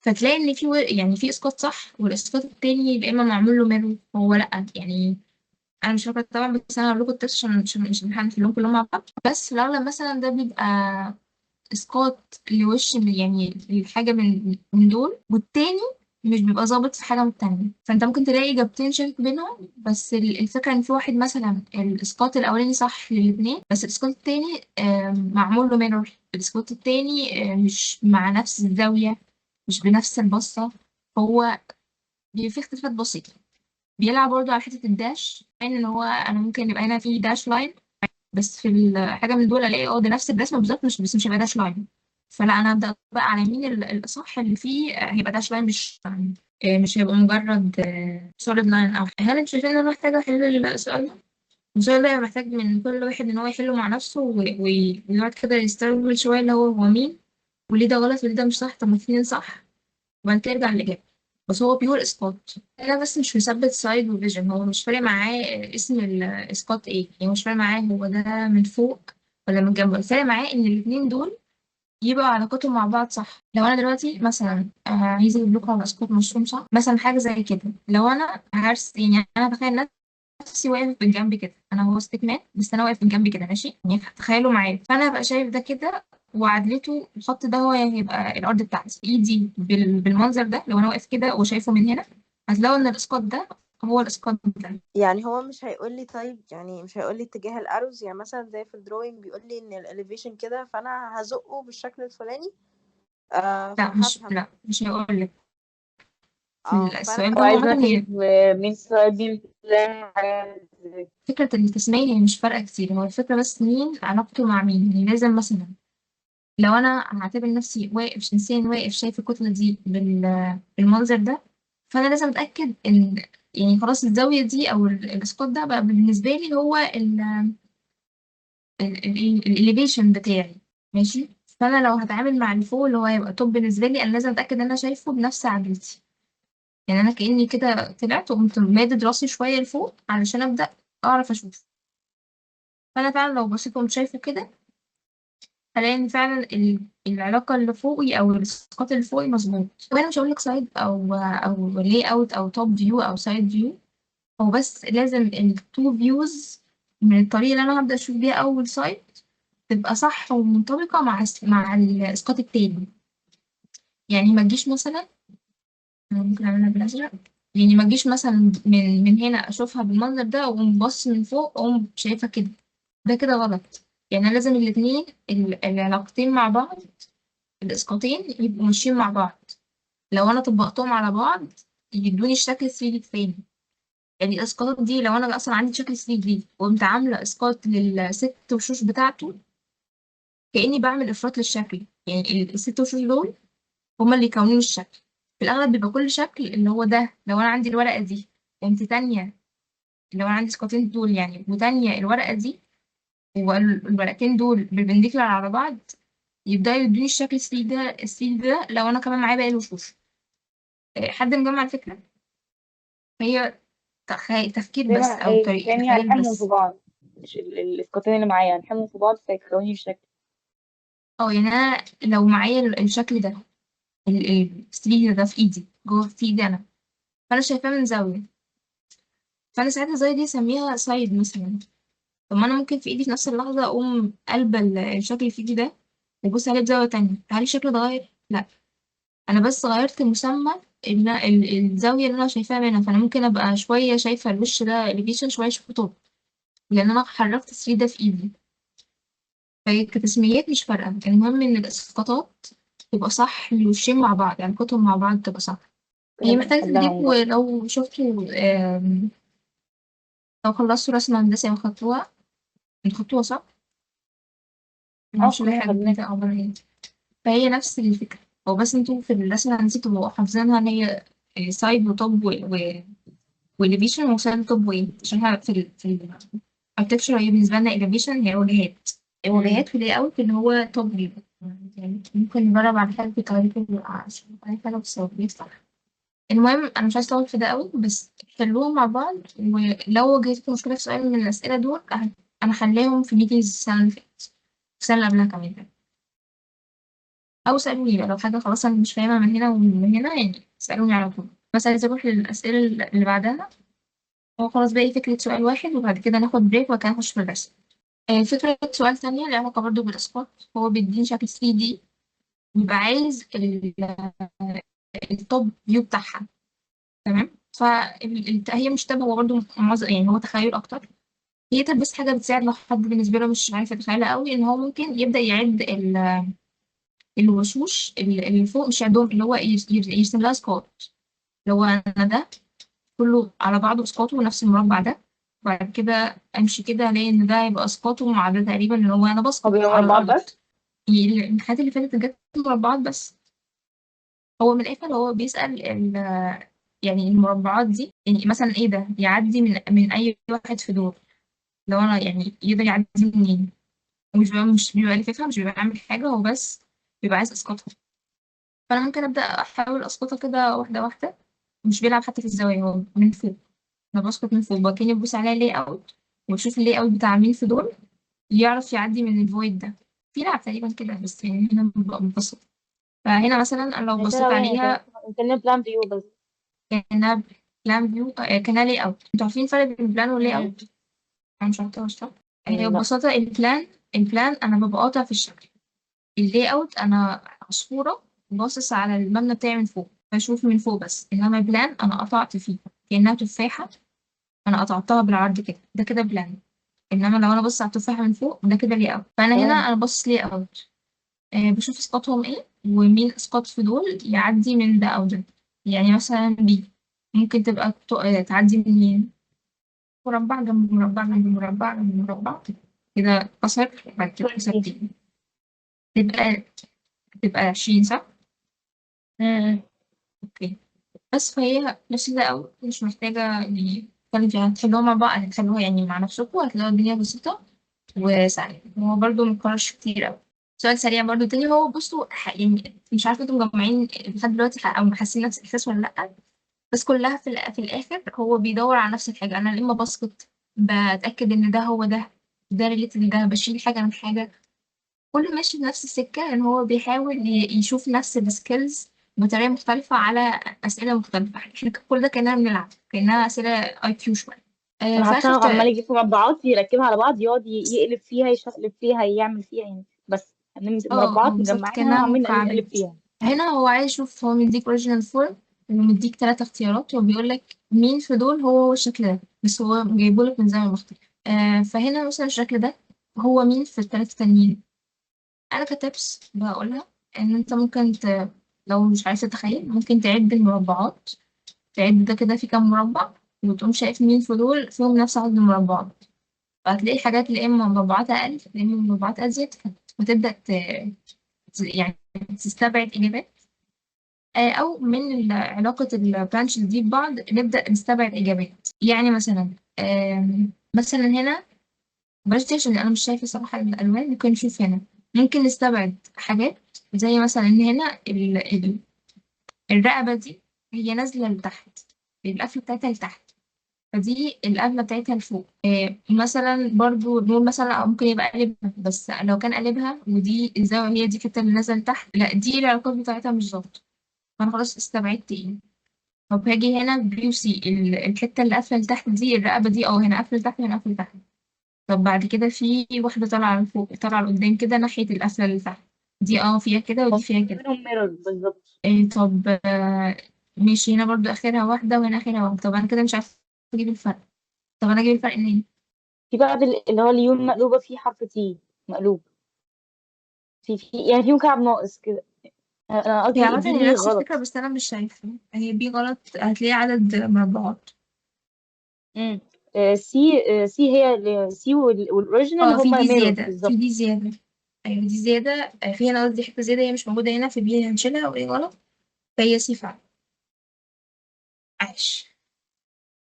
فتلاقي ان في يعني في اسقاط صح والاسقاط التاني يا اما معمول له ميرور هو لا. يعني انا مش فاكره طبعا، بس انا هقول لكم التست عشان مش هنحلهم كلهم مع بعض. بس في الاغلب مثلا ده بيبقى اسقاط لوش يعني الحاجه من دول، والتاني مش بيبقى ظابط في حاجه من التانية، فانت ممكن تلاقي اجابتين شاك بينهم. بس الفكره ان في واحد مثلا الاسقاط الاولاني صح للاثنين، بس الاسقاط التاني معمول له ميرور. الاسقاط التاني مش مع نفس الزاويه، مش بنفس البصة. هو بيبقى فيه اختلافات بسيطة. بيلعب برضه على حتة الداش، يعني ان هو انا ممكن يبقى هنا في داش لاين، بس في الحاجة من دول الاقي ده نفس الرسمة بالظبط، مش هيبقى داش لاين. فلا انا هبدأ بقى على مين الصح اللي فيه هيبقى داش لاين، مش هيبقى مجرد سوليد لاين. او هل انت شايفين ان انا محتاجة احل السؤال ده؟ السؤال ده محتاج من كل واحد ان هو يحله مع نفسه ويقعد كده يسترجل شوية اللي هو مين وليه ده غلط وليه ده مش صح، طب ما الاثنين صح، وبعد كده يرجع للإجابة. بس هو بيور اسقاط. انا بس مش مثبت سايد وفيجن، هو مش فارق معاه اسم الاسقاط ايه، يعني مش فارق معاه هو ده من فوق ولا من جنب، فارق معاه ان الاثنين دول يبقى علاقتهم مع بعض صح. لو انا دلوقتي مثلا عايزه اجيب لكم على اسقاط مشروم صح مثلا حاجه زي كده، لو انا يعني انا بتخيل نفسي واقف من جنبي كده، انا هو استكمال بس انا واقف من جنبي كده ماشي، يعني تخيلوا معايا، فانا ابقى شايف ده كده وعدلته الخط ده هو هيبقى الارض بتاعتي. ايدي بالمنظر ده لو انا واقف كده وشايفه من هنا، هتلاقوا ان الاسقاط ده هو الاسقاط ده. يعني هو مش هيقول لي طيب، يعني مش هيقول لي اتجاه الأروز، يعني مثلا زي في الدروينج بيقول لي ان الاليفيشن كده فانا هزقه بالشكل الفلاني. فهفهم. لا مش هيقول لك في اه فانا السؤال او ده. هو عايز عامة مثلا هي مين سايد مين بلان حاجة زي فكرة التسمية هي مش فارقة كتير، هو الفكرة بس مين علاقته مع مين. يعني لازم مثلا لو انا هعتبر نفسي واقف انسان واقف شايف الكتله دي بالمنظر ده، فانا لازم اتاكد ان يعني خلاص الزاويه دي او الاسقاط ده بقى بالنسبه لي هو الاليفيشن بتاعي ماشي. فانا لو هتعامل مع اللي فوق اللي هو هيبقى توب بالنسبه لي، انا لازم اتاكد ان انا شايفه بنفس عدلتي. يعني انا كاني كده طلعت وقمت مادد راسي شويه لفوق علشان ابدا اعرف اشوف. فانا فعلا لو بصيت وقمت شايفه كده، هلاقي ان فعلا العلاقه اللي فوقي او الاسقاط اللي فوقي مظبوط. وانا مش هقول لك سايد او لي اوت او توب فيو او سايد فيو، هو بس لازم التو فيوز من الطريقه اللي انا هبدا اشوف بيها اول سايد تبقى صح ومنطبقه مع الاسقاط التاني. يعني ما تجيش مثلا، أنا ممكن اعملها بالازرق، يعني ما تجيش مثلا من هنا اشوفها بالمنظر ده واقوم باص من فوق اقوم شايفها كده، ده كده غلط. يعني أنا لازم الاتنين العلاقتين مع بعض، الاسقاطين يبقوا ماشيين مع بعض. لو انا طبقتهم على بعض يدوني الشكل 3D التاني. يعني الاسقاطات دي لو انا اصلا عندي شكل 3D وقمت عامله اسقاط للست وشوش بتاعته، كاني بعمل افراط للشكل. يعني الست وشوش دول هما اللي يكونوا الشكل. في الاغلب بيبقى كل شكل اللي هو ده، لو انا عندي الورقه دي قمت تانية، لو انا عندي اسقاطين دول يعني وتانية الورقه دي والورقتين دول بالبنديكولار على بعض، يبداوا يدوني الشكل 3 ده. ال 3 ده لو انا كمان معايا باقي الوشوش. حد مجمع الفكره؟ هي تفكير زي بس ما او طريقه كاني تخيل هلحمهم في بس. بعض، مش الاسقاطين اللي معايا هلحمهم في بعض فيكوني الشكل. اه يعني انا لو معايا الشكل ده، الستريك ده في ايدي، جوه في ايدي انا، فانا شايفاه من زاويه، فانا ساعتها الزاويه دي اسميها سايد مثلا. طب ما انا ممكن في ايدي في نفس اللحظه اقوم قلبه الشكل اللي في ايدي ده وابص عليه بزاويه تانية، هل الشكل اتغير؟ لا، انا بس غيرت مسمى الزاويه اللي انا شايفاها منها. فانا ممكن ابقى شويه شايفه الوش ده elevation، شويه شايفه طول، لان انا حركت الثري ده في ايدي. فهي كتسميات مش فارقه، المهم ان الاسقاطات تبقى صح للوشين مع بعض، يعني كتب مع بعض تبقى صح. كنا هي محتاجة بنحلها تدريب، ونجرب. ولو شفتوا لو خلصتوا رسم هندسي وخدتوها، انتوا خدتوها صح؟ اه معرفش كلنا لائحة خدناها. جديدة أو برامج. فهي نفس الفكرة. هو بس انتوا في الرسم الهندسي تبقوا حافظينها ان هي سايد وتوب والإليفيشن وسايد توب وإيه، عشان احنا في الاركتشر هي بالنسبة لنا إليفيشن هي واجهات، مم. الواجهات في اللاي اوت اللي هو توب فيو. يعني ممكن نجرب على حاجة بطريقة عشان أي حاجة بس هو بيطلع. المهم انا مش عايزه اطول في ده قوي، بس حلوهم مع بعض. ولو واجهتكم مشكله في سؤال من الاسئله دول انا حليهم في ميتينجز السنه اللي فاتت، السنه اللي قبلها كمان. او سالوني بقى لو حاجه خلاص انا مش فاهمها من هنا ومن هنا، يعني اسالوني على طول. بس عايزه اروح للاسئله اللي بعدها. هو خلاص باقي فكره سؤال واحد وبعد كده ناخد بريك وبعد كده نخش في الرسم. فكره سؤال تانية ليها علاقه برضه بالاسقاط. هو بيديني شكل 3D، بيبقى عايز التوب فيو بتاعها. تمام. فهي مش تابع، هو برضه يعني هو تخيل اكتر. هي بس حاجه بتساعد لو حد بالنسبه له مش عارف يتخيلها قوي، ان هو ممكن يبدا يعد الوشوش اللي فوق، مش يعدهم، اللي هو يرسم لها سكوت. اللي هو انا ده كله على بعضه اسقاطه نفس المربع ده، وبعد كده امشي كده الاقي ان ده يبقى اسقاطه مع ده تقريبا، اللي هو انا هو بسقط بيبقى على مربعات الارض. بس. يعني الحاجات اللي فاتت جت مربعات بس. هو من الاخر هو بيسأل يعني المربعات دي، يعني مثلا ايه ده يعدي من اي واحد في دول، لو انا يعني يقدر يعدي منين. مش بيبقى لاففها، مش بيبقى عامل حاجة، هو بس بيبقى عايز اسقطها. فانا ممكن ابدا احاول اسقطها كده واحدة واحدة. مش بيلعب حتى في الزوايا، هو من فوق. انا بسقط من فوق وكاني ببص عليها لاي اوت، واشوف اللاي اوت بتاع مين في دول يعرف يعدي من الفويد ده. في لعب تقريبا كده، بس يعني هنا ببقى منفصل. فهنا مثلا انا لو هي بصيت سهلة أوي، يعني عليها كان بلان فيو بس. كأنها بلان فيو، كأنها لاي اوت. انتوا عارفين الفرق بين البلان واللاي مم. اوت؟ انا مش عارفة صح. لا. ببساطة البلان انا ببقى قاطع في الشكل. اللاي اوت انا عصفورة باصص على المبنى بتاعي من فوق، بشوف من فوق بس. انما بلان انا قطعت فيه، كأنها تفاحة، انا قطعتها بالعرض كده، ده كده بلان. انما لو انا بص على التفاحة من فوق ده كده لاي اوت. فانا هنا تمام. انا باصص لاي اوت. بشوف اسقاطهم ايه ومين اسقاط في دول يعدي من ده او ده. يعني مثلا بي ممكن تبقى تعدي من مين، مربع جنب مربع جنب مربع جنب مربع كده، كسر بعد كده كسر تاني، تبقى 20 صح؟ مم. اوكي. بس فهي نفس ده أوي، مش محتاجة يعني تتكلم فيها. هتحلوها مع بعض، هتحلوها يعني مع نفسكم، هتلاقوا الدنيا بسيطة وسهلة. هو برضه مكررش كتير أوي. سؤال سريع برضه تاني. هو بصوا يعني مش عارفة انتوا مجمعين لحد دلوقتي أو حاسين نفس الإحساس ولا لأ. بس كلها في الآخر هو بيدور على نفس الحاجة. أنا لما بسقط بتأكد إن ده هو ده، ده ريليتد ده، بشيل حاجة من حاجة. كله ماشي في نفس السكة، إن هو بيحاول يشوف نفس السكيلز بطريقة مختلفة على أسئلة مختلفة. احنا كل ده كأننا بنلعب، كأنها أسئلة اي كيو شوية. أنا في حاسة آخر إنه عمال يجيب في مربعات يركبها على بعض، يقعد يقلب فيها يشقلب فيها يعمل فيها يعني، بس هنمسك اه مربعات بالظبط مجمعينها كأنها وعمالين نقلب مكعبات. فيها. هنا هو عايز يشوف، هو مديك اوريجينال فورم ومديك 3 اختيارات وبيقول لك مين في دول هو الشكل ده، بس هو جايبهولك من زاوية مختلفة. فهنا مثلا الشكل ده هو مين في ال3 التانيين. انا كتبس بقولها ان انت ممكن لو مش عايز تتخيل ممكن تعد المربعات، تعد ده كده في كام مربع، وتقوم شايف مين في دول فيهم نفس عدد المربعات، فهتلاقي حاجات يا إما مربعات أقل يا إما مربعات أزيد، فتبدأ يعني تستبعد إجابات. أو من علاقة البرانشز دي ببعض نبدأ نستبعد إجابات. يعني مثلا مثلا هنا بلاش دي عشان أنا مش شايفة صراحة الألوان. ممكن نشوف هنا، ممكن نستبعد حاجات زي مثلا إن هنا الرقبة دي هي نازلة لتحت، القفلة بتاعتها لتحت، فدي القفلة بتاعتها لفوق. مثلا برضو نقول مثلا أو ممكن يبقى قلبها، بس لو كان قلبها ودي الزاوية هي دي كانت اللي نازلة لتحت، لا دي العلاقات بتاعتها مش ظابطة، فأنا خلاص استبعدت إيه. طب هاجي هنا بي وسي، الحتة اللي قافلة لتحت دي الرقبة دي هنا قافلة لتحت وهنا قافلة لتحت. طب بعد كده في واحدة طالعة لفوق طالعة لقدام كده ناحية القفلة اللي تحت، دي فيها كده هو ودي في فيها كده. بينهم ميرور بالظبط. طب ماشي، هنا برضو آخرها واحدة وهنا آخرها واحدة. طب أنا كده مش عارفة أجيب الفرق. طب أنا أجيب الفرق منين؟ في بعض اللي هو اليون مقلوبة فيه حرف تي مقلوب، يعني في مكعب ناقص كده. أنا هي قصدي عامة هي بي نفس الفكرة، غلط. بس أنا مش شايفة هي بي غلط. هتلاقي عدد مربعات. امم سي هي سي والأوريجينال في هما دي ميرور زيادة، في بالظبط. دي زيادة. أيوة دي زيادة. في هنا قصدي حتة زيادة هي مش موجودة هنا، في بي هنشيلها وإيه غلط، فهي سي فعلا. عاش.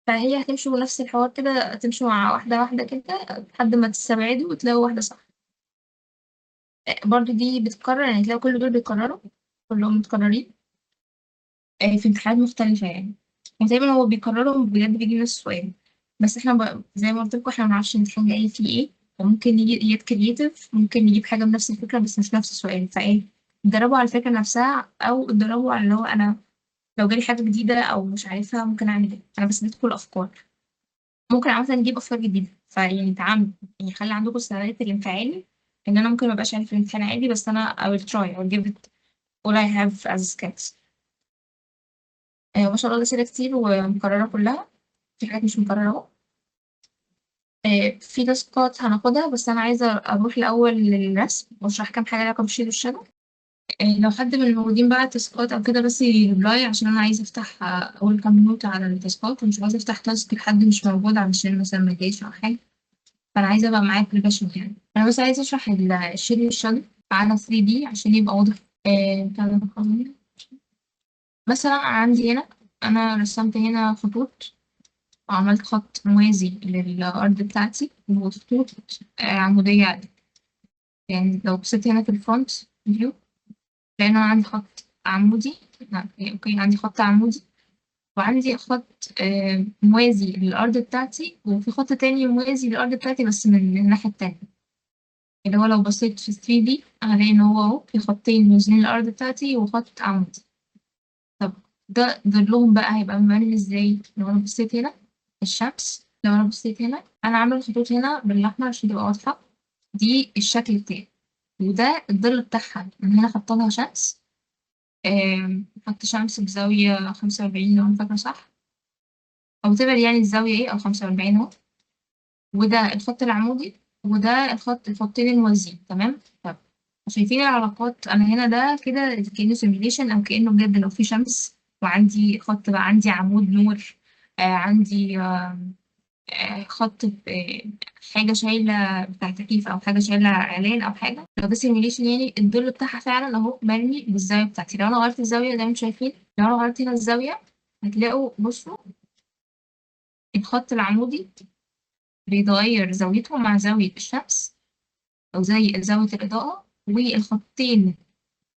فهي هتمشوا نفس الحوار كده، تمشوا مع واحدة واحدة كده لحد ما تستبعدوا وتلاقوا واحدة صح. برضو دي بتتكرر، يعني تلاقوا كل دول بيتكرروا، كلهم متكررين في امتحانات مختلفة يعني. تقريبا هو بيكررهم بجد بيجي نفس السؤال. بس احنا زي ما قلت لكم احنا منعرفش الامتحان جاي فيه ايه، وممكن يجي كرييتيف، ممكن يجيب حاجة بنفس الفكرة بس مش نفس السؤال، فايه اتدربوا على الفكرة نفسها أو اتدربوا على اللي هو أنا لو جالي حاجة جديدة أو مش عارفها ممكن أعمل ايه. أنا بس اديتكم الأفكار، ممكن عامة نجيب أفكار جديدة. فيعني تعاملوا، يعني خلي عندكم استعداد الانفعالي إن أنا ممكن مبقاش عارف الامتحان عادي، بس أنا I will try or give it all I have as skills. ما شاء الله الأسئلة كتير ومكررة كلها، في حاجات مش مكررة أهو. في تاسكات هناخدها، بس أنا عايزة أروح الأول للرسم وأشرح كام حاجة ليها بالشيل والشادو. لو حد من الموجودين بقى تاسكات أو كده بس يريبلاي، عشان أنا عايزة أفتح أقول كام نوتة على التاسكات، ومش عايزة أفتح تاسك لحد مش موجود علشان مثلا ما يجيش أو حاجة. فأنا عايزة أبقى معاك بالباشن يعني. أنا بس عايزة أشرح الشيل والشادو على 3D عشان يبقى واضح. بتاع ده نخليه. مثلا عندي هنا أنا رسمت هنا خطوط، وعملت خط موازي للأرض بتاعتي وخطوط عمودية عليه. يعني لو بصيت هنا في الفرونت فيو، لأن أنا عندي خط عمودي. لا، أوكي عندي خط عمودي وعندي خط موازي للأرض بتاعتي، وفي خط تاني موازي للأرض بتاعتي بس من الناحية التانية. اللي هو لو بصيت في 3D هلاقي إن هو أهو في خطين موازيين للأرض بتاعتي وخط عمودي. طب ده ظلهم بقى هيبقى مبني ازاي؟ لو أنا بصيت هنا الشمس، لو أنا بصيت هنا أنا عاملة الخطوط هنا بالأحمر عشان تبقى واضحة. دي الشكل بتاعي، وده الظل بتاعها. من هنا حاطة لها شمس، حط شمس بزاوية 45 لو أنا فاكرة صح، أو تبقى يعني الزاوية ايه، أو 45 اهو. وده الخط العمودي وده الخطين الموازيين. تمام. طب شايفين العلاقات؟ أنا هنا ده كده كأنه سيميليشن أو كأنه بجد لو في شمس وعندي خط بقى، عندي عمود نور، عندي خط حاجة شايلة بتاع تكييف أو حاجة شايلة إعلان أو حاجة. لو ده سيميليشن يعني الظل بتاعها فعلا أهو مرمي بالزاوية بتاعتي. لو أنا غيرت الزاوية زي ما انتم شايفين، لو أنا غيرت هنا الزاوية هتلاقوا بصوا الخط العمودي بيتغير زاويته مع زاوية الشمس أو زي زاوية الإضاءة، والخطين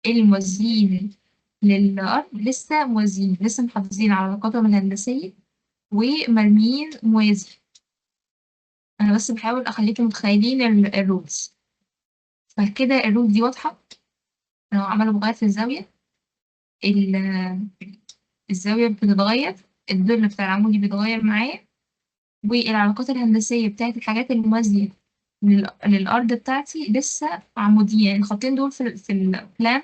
الموازيين للأرض لسه موازيين، لسه محافظين على علاقاتهم الهندسية ومرميين موازي. أنا بس بحاول أخليكم متخيلين الرولز. فكده الرول دي واضحة. لو عملوا بغير في الزاوية، ال- الزاوية بتتغير، الظل بتاع العمودي بيتغير معايا، والعلاقات الهندسية بتاعت الحاجات الموازية للأرض بتاعتي لسه عمودية. يعني الخطين دول في البلان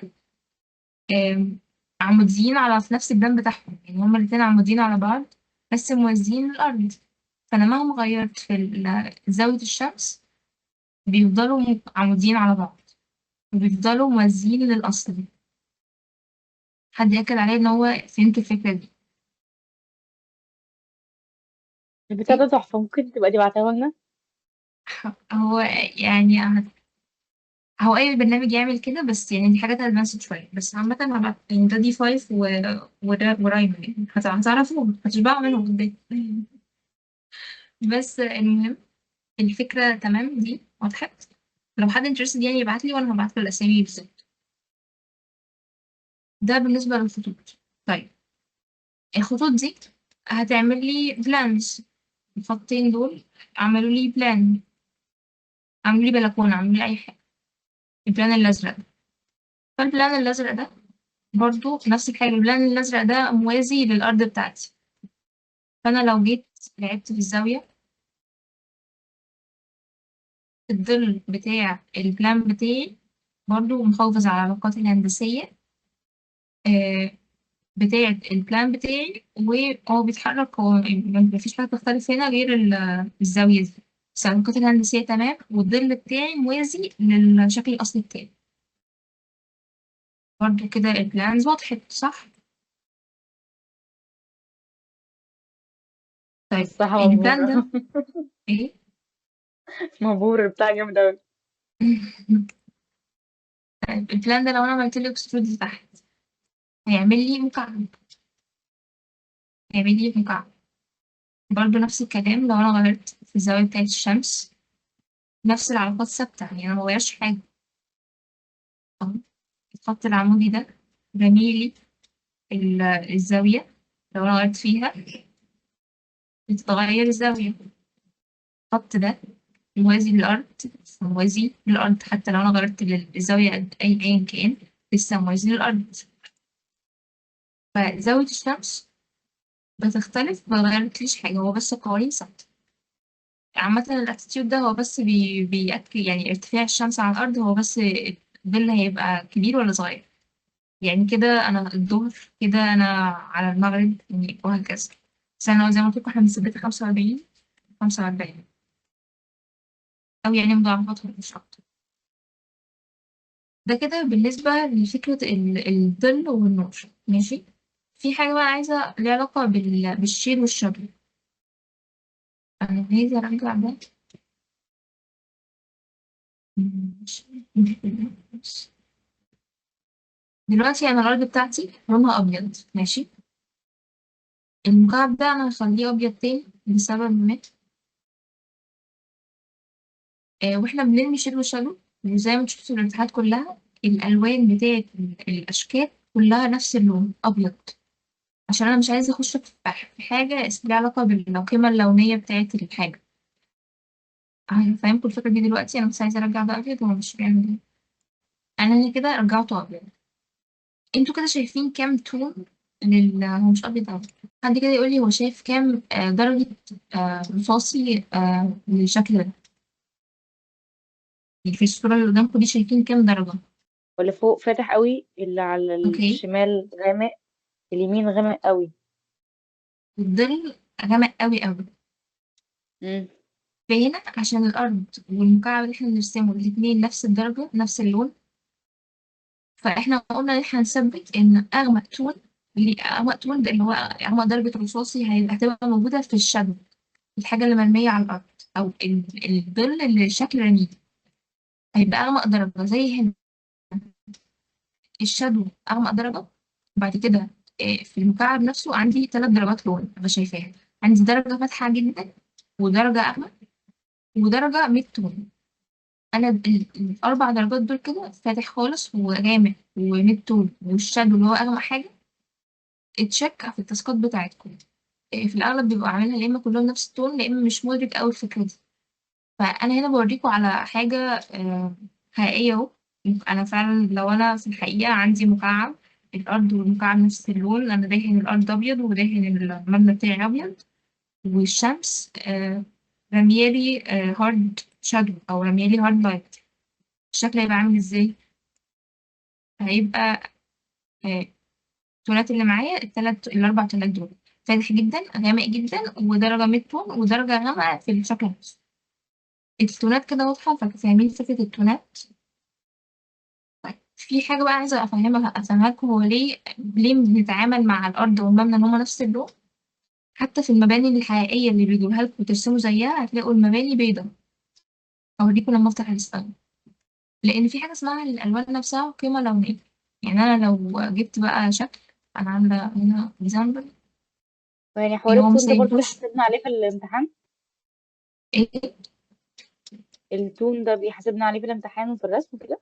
عموديين على في نفس البلان بتاعهم، يعني هما الاتنين عموديين على بعض بس موازيين للأرض. فأنا مهما غيرت في زاوية الشمس بيفضلوا عموديين على بعض وبيفضلوا موازيين للأصل. حد يأكد عليه إن هو فهمت الفكرة دي؟ البتاع ده تحفة، ممكن تبقى تبعتها لنا؟ هو يعني هو أي برنامج يعمل كده، بس يعني دي حاجات ادفانسد شوية، بس عامة هبعت يعني ده دي 5 ورايمو، يعني هتعرفوا هتشبعوا منهم قدام. بس المهم الفكرة تمام دي وضحت. لو حد انترستد يعني يبعت لي وانا هبعت له الاسامي بالظبط. ده بالنسبة للخطوط. طيب الخطوط دي هتعمل لي بلانز. الخطين دول عملوا لي بلان، عملوا لي بلكونة، عملوا لي اي حاجة. البلان الازرق ده، فالبلان الازرق ده برضو نفس الحاجة. البلان الازرق ده موازي للارض بتاعتي، فانا لو جيت لعبت في الزاوية، الظل بتاع البلان بتاعي برضو محافظ على العلاقات الهندسية بتاعة البلان بتاعي، وهو بيتحرك. هو مفيش حاجة تختلف هنا غير الزاوية دي. بس العلاقات الهندسية تمام، والظل بتاعي موازي للشكل الأصلي بتاعي. برضو كده البلانز وضحت صح؟ طيب الصراحة البلان ده مبهورة. ايه؟ مبهور، بتاع جامد أوي. طيب البلان ده لو انا عملت له اكسترود تحت هيعمل لي مكعب، هيعمل لي مكعب. برضو نفس الكلام لو انا غيرت في الزاوية بتاعت الشمس، نفس العلاقات ثابتة، يعني انا مغيرش حاجة. أهو الخط العمودي ده رميلي الزاوية، لو أنا غيرت فيها بتتغير الزاوية. الخط ده موازي للأرض، موازي للأرض حتى لو أنا غيرت الزاوية أيا كان لسه موازي للأرض. فزاوية الشمس بتختلف، مغيرتليش حاجة، هو بس قوانين ثابتة. عامة الاتيتيود ده هو بس بيأكد يعني ارتفاع الشمس عن الأرض، هو بس الظل هيبقى كبير ولا صغير. يعني كده أنا الظهر، كده أنا على المغرب يعني، وهكذا. بس أنا زي ما قلت لكم احنا بنثبتها 45 45، أو يعني مضاعفاتهم مش أكتر. ده كده بالنسبة لفكرة الظل والنور. ماشي. في حاجة بقى عايزة ليها علاقة بالشيل والشادو. أنا عايزة أرجع ده. ماشي. دلوقتي أنا الأرض بتاعتي لونها أبيض، ماشي. المكعب ده أنا هخليه أبيض تاني لسبب ما. واحنا بنرمي شيل وشادو، وزي ما شفتوا في الامتحانات كلها الألوان بتاعت الأشكال كلها نفس اللون أبيض، عشان أنا مش عايزة أخش في حاجة ليها علاقة بالقيمة اللونية بتاعت الحاجة. فاهمكم الفكرة دي دلوقتي. أنا بس عايزة أرجع ده أبيض، هو مش بيعمل إيه. أنا هنا كده رجعته أبيض. انتوا كده شايفين كام تون هو مش أبيض أوي. حد كده يقول لي هو شايف كام درجة رصاصي للشكل ده. يعني في الصورة اللي قدامكم دي شايفين كام درجة؟ واللي فوق فاتح قوي، اللي على أوكي. الشمال غامق، اليمين غامق قوي. الظل غامق أوي أوي. امم. فهنا عشان الأرض والمكعب اللي احنا بنرسمه الاتنين نفس الدرجة نفس اللون، فاحنا قلنا إن احنا هنثبت إن أغمق تون، أغمق تون ده اللي هو أغمق درجة رصاصي هتبقى موجودة في الشادو، الحاجة اللي مرمية على الأرض، أو الظل اللي شكل رميل هيبقى أغمق درجة زي هنا. الشادو أغمق درجة. بعد كده في المكعب نفسه عندي 3 درجات لون أنا شايفاها. عندي درجة فاتحة جدا، ودرجة أغمق، ودرجة ميد تون. أنا ال4 درجات دول كده فاتح خالص وغامق وميد تون والشادو اللي هو أغمق حاجة. اتشك في التاسكات بتاعتكم في الأغلب بيبقوا عاملينها يا إما كلهم نفس التون، يا إما مش مدرك أوي الفكرة دي. فأنا هنا بوريكم على حاجة حقيقية أهو. أنا فعلا لو أنا في الحقيقة عندي مكعب، الأرض والمكعب نفس اللون، أنا داهن الأرض أبيض وداهن المبنى بتاعي أبيض، والشمس رميالي هارد شادو أو رميالي هارد لايت. الشكل هيبقى عامل إزاي؟ هيبقى آه، التونات اللي معايا ال4 تونات دول فاتح جدا، غامق جدا، ودرجة ميد تون، ودرجة غامقة في الشكل نفسه. التونات كده واضحة، فاهمين فكرة التونات. في حاجة بقى عايزة أفهمها لكم، هو ليه بنتعامل مع الأرض والمبنى إن هما نفس اللون. حتى في المباني الحقيقية اللي بيجيبوها لكم وترسموا زيها هتلاقوا المباني بيضة. أوريكم لما أفتح الستايل، لأن في حاجة اسمها الألوان نفسها قيمة لونية. يعني أنا لو جبت بقى شكل، أنا عاملة هنا example، يعني حوار يعني هو التون ده برضو مسايبوش بيحاسبنا عليه في الامتحان؟ إيه. التون ده بيحاسبنا عليه في الامتحان وفي الرسم كده؟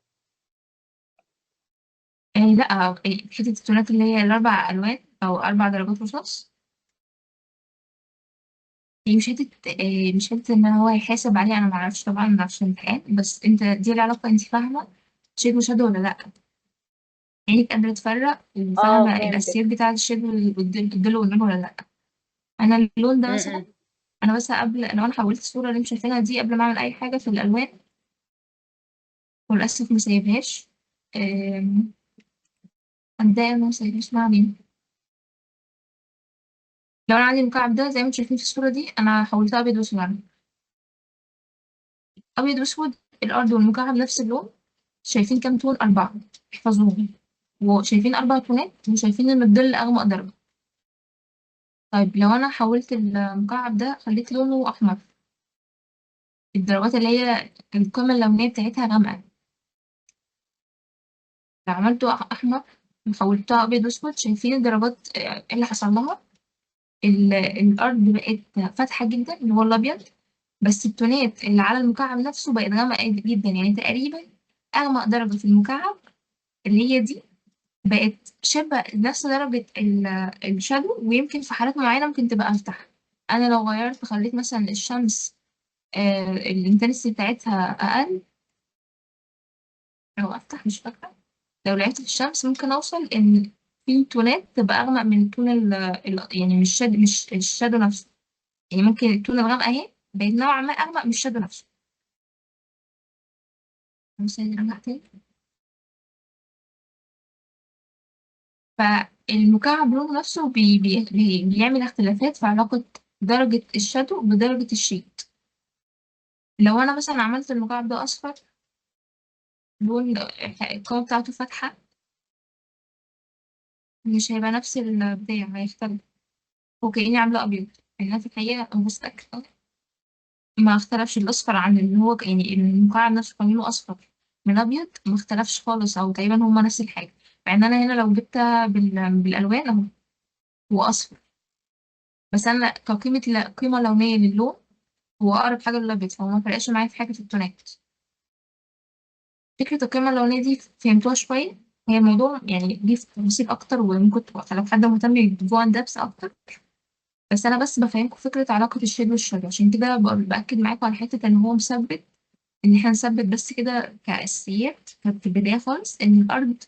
لأ، حتة التونات اللي هي الأربع ألوان أو 4 درجات رصاص، هي مش حتة إن هو هيحاسب عليها. أنا معرفش طبعا، معرفش الامتحان، بس أنت دي العلاقة، أنت فاهمة شيد وشادو ولا لأ؟ عينك قادرة تفرق اه وفاهمة فهمتك. الأساسيات بتاعة الشيد والظل والنور ولا لأ؟ أنا اللون ده مثلا، امم. أنا بس قبل لو أنا حولت الصورة اللي انتوا شايفينها دي قبل ما أعمل أي حاجة في الألوان، وللأسف مسيبهاش. أم، أبدأ أنا مسيبهاش مع مين؟ لو أنا عندي المكعب ده زي ما انتوا شايفين في الصورة دي، أنا حولتها أبيض وأسود عنه. أبيض وأسود، الأرض والمكعب نفس اللون. شايفين كام تون؟ 4. احفظوهم. وشايفين 4 تونات، وشايفين إن الظل أغمق درجة. طيب لو أنا حولت المكعب ده خليت لونه أحمر، الدرجات اللي هي القيمة اللونية بتاعتها غامقة. لو عملته أحمر وحولتها أبيض وأسود، شايفين الدرجات إيه اللي حصل لها؟ الأرض بقت فاتحة جدا اللي هو الأبيض، بس التونات اللي على المكعب نفسه بقت غامقة جدا. يعني تقريبا أغمق درجة في المكعب اللي هي دي بقت شبه نفس درجة الشادو، ويمكن في حالات معينة ممكن تبقى أفتح. أنا لو غيرت خليت مثلا الشمس الانتنسيتي بتاعتها أقل أو أفتح، مش فاكرة. لو لعبت في الشمس ممكن أوصل إن في تونات تبقى أغمق من تون يعني مش الشادو نفسه. يعني ممكن التون الغامقة أهي بقت نوعا ما أغمق من الشادو نفسه. بس نرجع تاني. فالمكعب لونه نفسه بيعمل اختلافات في علاقة درجة الشادو بدرجة الشيد. لو أنا مثلا عملت المكعب ده أصفر، لون القوة بتاعته فاتحة، مش هيبقى نفس البتاع، هيختلف. وكأني عاملة أبيض، يعني أنا في الحقيقة مستكتر ما اختلفش الأصفر عن اللي هو يعني المكعب نفسه كان لونه أصفر من أبيض، ما اختلفش خالص، أو تقريبا هما نفس الحاجة. مع إن أنا هنا لو جبتها بالألوان أهو هو أصفر، بس أنا قيمة لونية للون هو أقرب حاجة للأبيض، فهو ما فرقش معايا في حاجة في التونات. فكرة القيمة اللونية دي فهمتوها شوية. هي الموضوع يعني ليه تفاصيل أكتر، وممكن لو حد مهتم يجوا عن دبس أكتر، بس أنا بس بفهمكم فكرة علاقة الشيد والشادو. عشان كده بأكد معاكم على حتة إن هو مثبت، إن إحنا نثبت بس كده كأساسيات كانت في البداية خالص، إن الأرض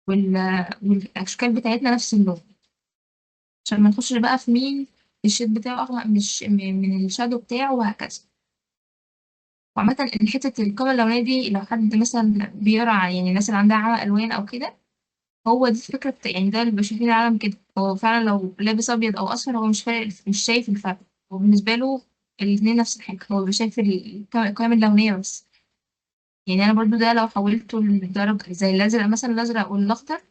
وال... والأشكال بتاعتنا نفس اللون، عشان ما نخش بقى في مين الشيد بتاعه أغمق من الشادو بتاعه وهكذا. وعامة حتة القمة اللونية دي، لو حد مثلا بيقرا يعني الناس اللي عندها عمى ألوان أو كده، هو دي الفكرة يعني ده اللي بشوفين العالم كده. هو فعلا لو لابس أبيض أو أصفر هو مش فارق، مش شايف الفرق. هو بالنسبة له الاتنين نفس الحاجة، هو بيبقى شايف القيم اللونية بس. يعني أنا برضو ده لو حولته لدرجة زي الأزرق مثلا، الأزرق والأخضر،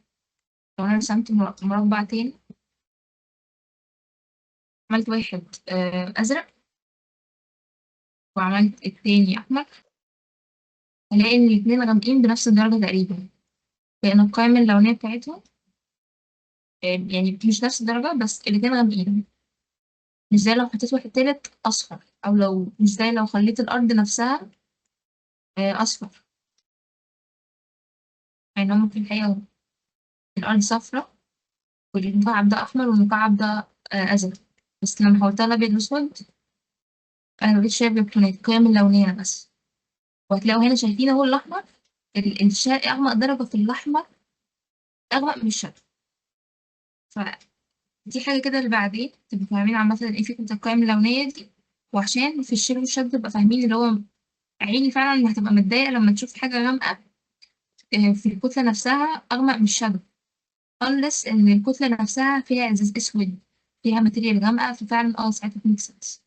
لو أنا رسمت مربع تاني، عملت واحد أزرق وعملت التاني أحمر، هلاقي إن الاتنين غامقين بنفس الدرجة تقريبا، لأن القيم اللونية بتاعتهم يعني مش نفس الدرجة، بس الاتنين غامقين. مش زي لو حطيت واحد تالت أصفر، أو لو مش زي لو خليت الأرض نفسها أصفر. يعني هما في الحقيقة الأرض صفرا، والمكعب ده أحمر، والمكعب ده أزرق. بس لما حولتها لأبيض وأسود، أنا مبقتش شايف التونات، القيم اللونية بس. وهتلاقوا هنا شايفين أهو الأحمر، أغمق درجة في الأحمر أغمق من الشمس. فدي حاجة كده اللي بعدين تبقوا فاهمين عامة إيه فكرة القيم اللونية دي. وعشان في الشيل والشد تبقى فاهمين اللي هو عيني فعلا هتبقى متضايقة لما تشوف حاجة غامقة في الكتلة نفسها أغمق من الشادو، unless إن الكتلة نفسها فيها إزاز أسود، فيها ماتيريال غامقة، ففعلا ساعتها ميك سنس.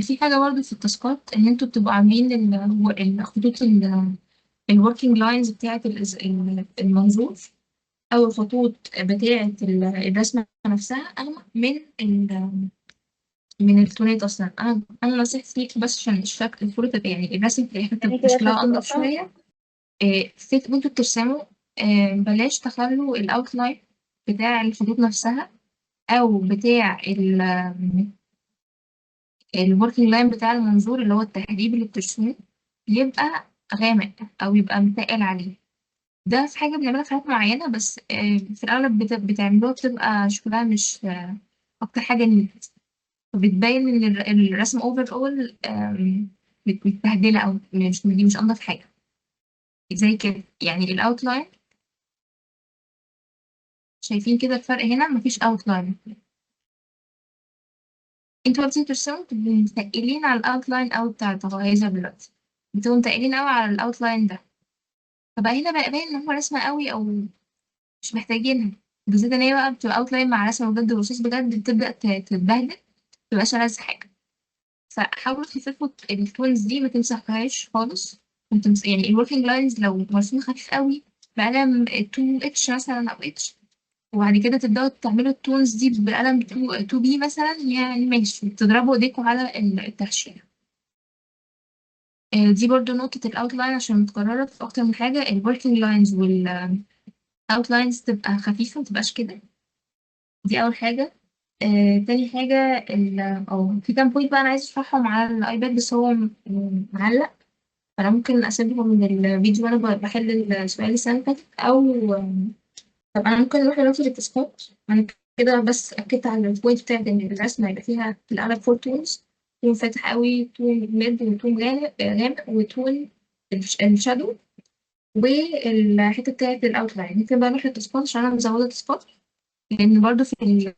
في حاجة برضه في التاسكات إن انتوا بتبقوا عاملين الخطوط الوركينج لاينز بتاعة المنظور، أو الخطوط بتاعة الرسمة نفسها أغمق من من التونات أصلا. أنا نصيحتي ليك بس عشان الشكل الصورة تبقى يعني الرسم في الآخر يعني تبقى كده عشان شكلها تبقى أنضف فاهمة. شوية. وانتوا بترسموا بلاش تخلوا الأوتلاين بتاع الخطوط نفسها أو بتاع الوركينج لاين بتاع المنظور اللي هو التهريب اللي بترسمه يبقى غامق أو يبقى متقل عليه. ده في حاجة بنعملها في حاجات معينة، بس في الأغلب بتعملوها بتبقى شكلها مش أكتر حاجة نيت، فبتبين إن الرسم أوفر أول متبهدلة أو مش أنضف حاجة زي كده. يعني الأوتلاين شايفين كده الفرق هنا، مفيش أوتلاين. انتوا وقت ترسموا بتبقوا متقلين على الأوتلاين أوي بتاع التغيظة دلوقتي، بتبقوا متقلين أوي على الأوتلاين ده، فبقى هنا بقى باين إن هو رسمة أوي أو مش محتاجينها. بالذات إن هي بقى بتبقى أوتلاين مع رسمة بجد ورصاص بجد، بتبدأ تتبهدل، متبقاش ألذ حاجة. فحاولوا تخففوا التونز دي، ما تمسحوهاش خالص. يعني الوركينج لاينز لو مرسوم خفيف قوي بقلم 2 اتش مثلا او اتش، وبعد كده تبداوا تعملوا التونز دي بقلم 2 بي مثلا، يعني ماشي تضربوا ايديكم على التهشير. دي برضو نقطة الاوتلاين عشان متكررة في اكتر من حاجة. الوركينج لاينز والاوتلاينز تبقى خفيفة، متبقاش كده. دي اول حاجة. تاني حاجة أو في كام بوينت بقى أنا عايزة أشرحهم على الأيباد، بس هو معلق، فأنا ممكن أسيبهم من الفيديو وأنا بحل السؤال السنة اللي فاتت، أو طب أنا ممكن أروح دلوقتي للتاسكات. أنا كده بس أكدت على البوينت بتاعت إن الرسمة هيبقى فيها في الأغلب 4 تونز: تون فاتح قوي، تون ميد، وتون غامق، وتون الشادو، والحتة بتاعت الأوتلاين. ممكن بقى نروح للتاسكات عشان أنا مزودة تاسكات، لأن برضه في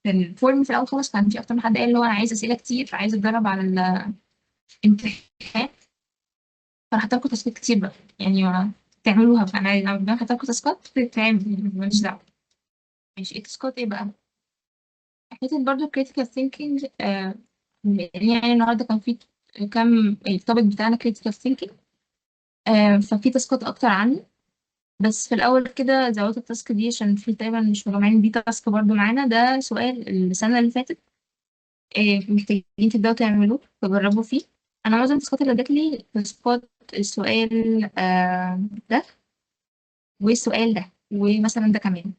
الفورم في الأول خالص كان في أكتر من حد قال اللي هو أنا عايز أسئلة كتير، عايز أتدرب على الامتحان، فأنا هحط لكم تاسكات كتير بقى، يعني تعملوها بقى. أنا لما هحط لكم تاسكات تتعمل، ماليش دعوة. ماشي، إيه التاسكات إيه بقى؟ حتة برضه critical thinking. يعني النهاردة كان في كام التوبيك بتاعنا critical thinking. ففي تاسكات أكتر عني، بس في الأول كده زودت التاسك دي عشان في تقريبا مش مجمعين دي تاسك برضه معانا. ده سؤال السنة اللي فاتت، محتاجين تبدأوا تعملوه تجربوا فيه. أنا معظم التاسكات اللي جاتلي تاسكات السؤال ده والسؤال ده ومثلا ده كمان.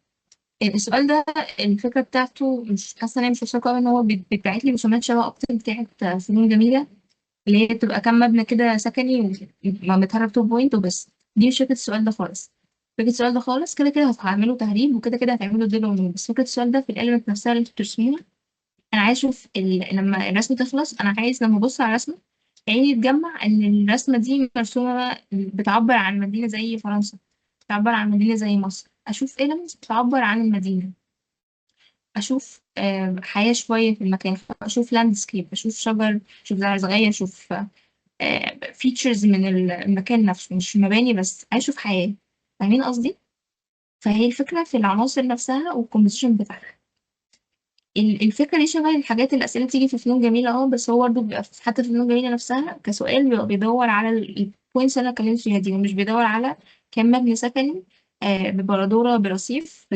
السؤال ده الفكرة بتاعته مش حاسة إن هي مش واثقة أوي، إن هو بيتبعت لي رسومات شبه أكتر بتاعت فنون جميلة، اللي هي بتبقى كام مبنى كده سكني متهرب 2 بوينت وبس. دي مش فكرة السؤال ده خالص. فكرة السؤال ده خالص كده كده هتعملوا تهريب، وكده كده هتعملوا ديل ومين، بس فكرة السؤال ده في الإيلمنت نفسها اللي انتوا بترسموها. انا عايز اشوف لما الرسمه تخلص، انا عايز لما ابص على الرسمه عيني تجمع ان الرسمه دي مرسومه بتعبر عن مدينه زي فرنسا، بتعبر عن مدينه زي مصر. اشوف elements بتعبر عن المدينه، اشوف حياه شويه في المكان، اشوف لاندسكيب، اشوف شجر، اشوف زرع صغير، اشوف فيتشرز من المكان نفسه، مش مباني بس، عايز اشوف حياه. فاهمين قصدي؟ فهي الفكره في العناصر نفسها والكومبوزيشن بتاعها. الفكرة دي شبه الحاجات الأسئلة تيجي في فنون جميلة، بس هو برضه بيبقى حتى في فنون جميلة نفسها كسؤال بيبقى بيدور على البوينتس اللي أنا اتكلمت فيها دي، ومش بيدور على كم مبنى سكني ببلدورة برصيف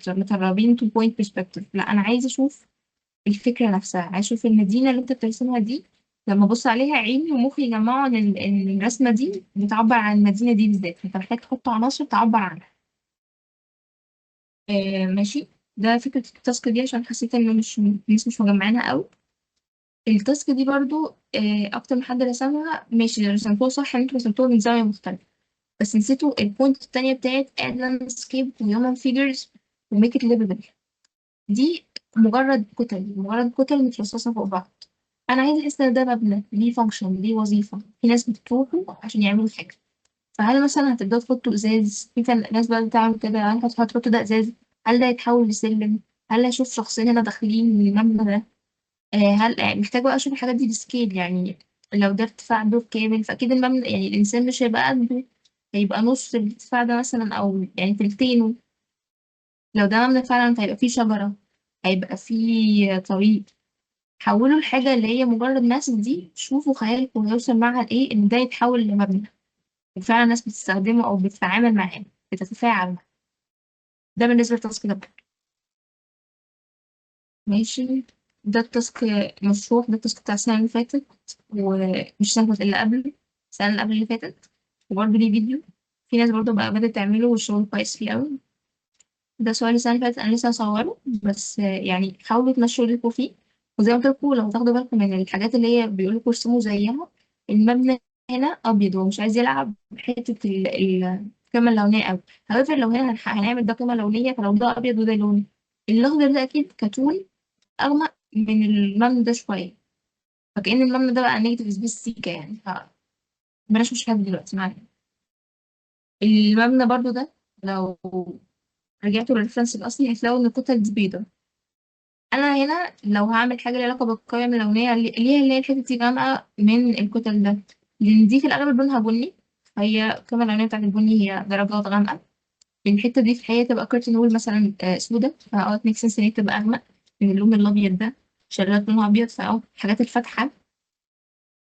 مترابين تو بوينت برسبكتيف. لا، أنا عايزة أشوف الفكرة نفسها، عايزة أشوف المدينة اللي أنت بترسمها دي لما أبص عليها عيني ومخي يجمعوا إن الرسمة دي بتعبر عن المدينة دي بالذات، أنت محتاج تحط عناصر تعبر عنها. ماشي. ده فكرة التاسك دي عشان حسيت إن الناس مش مجمعينها أوي. التاسك دي برضو اكتر من حد رسمها، ماشي رسمتوها صح ان انتوا رسمتوها من زاويه مختلفه، بس نسيتوا البوينت التانية بتاعت add landscape و human figures و make it livable. دي مجرد كتل مترصصه فوق بعض. انا عايزه احس ان ده مبنى ليه فانكشن، ليه وظيفه، في ناس بتروحوا عشان يعملوا حاجه. فهل مثلا هتبداوا تحطوا ازاز، في ناس بقى بتعمل كده، هل هتحطوا ده ازاز؟ هل ده يتحول لسلم؟ هل اشوف شخصين هنا داخلين من المبنى ده؟ هل محتاج بقى اشوف الحاجات دي بسكيل، يعني لو ده ارتفاع دور كامل فاكيد المبنى، يعني الانسان مش هيبقى قده، هيبقى نص الارتفاع ده مثلا او يعني تلتينه. لو ده مبنى فعلا فهيبقى فيه شجرة، هيبقى فيه طريق. حولوا الحاجة اللي هي مجرد ماسك دي، شوفوا خيالكم هيوصل معها لإيه إن ده يتحول لمبنى وفعلا الناس بتستخدمه أو بتتعامل معاه، بتتفاعل معاه. ده بالنسبة للتاسك ده. ماشي. ده التاسك مشروع، ده التاسك بتاع السنة اللي فاتت، ومش السنة اللي فاتت، اللي قبل السنة اللي قبل اللي فاتت. وبرضه ليه فيديو، في ناس برضه بقى بدأت تعمله والشغل كويس فيه أوي. ده سؤال السنة اللي فاتت أنا لسه هصوره، بس يعني حاولوا تمشوا ايدكوا فيه. وزي ما قلت لكم لو تاخدوا بالكم من الحاجات اللي هي بيقولوا لكم ارسموا زيها، المبنى هنا أبيض ومش عايز يلعب حتة القيمة اللونية أوي. هنفرض لو هنا هنعمل ده قيمة لونية، فلو ده أبيض وده لون، الأخضر ده أكيد كتون أغمق من المبنى ده شوية، فكأن المبنى ده بقى نيجاتيف سبيس سيكا يعني. بلاش مشكلة دلوقتي معايا. المبنى برضو ده لو رجعتوا للريفرنس الأصلي هتلاقوا إن الكتل دي بيضة. أنا هنا لو هعمل حاجة ليها علاقة بالقيم اللونية اللي هي الحتة دي غامقة من الكتل ده، لأن دي في الأغلب لونها بني، فهي القيمة اللونية بتاعت البني هي درجات غامقة. الحتة دي في الحقيقة تبقى كيرتن وول مثلا سودا، فأه ميك سنس إن هي تبقى أغمق من اللون الأبيض ده. شغالات لونها أبيض، فأه الحاجات الفاتحة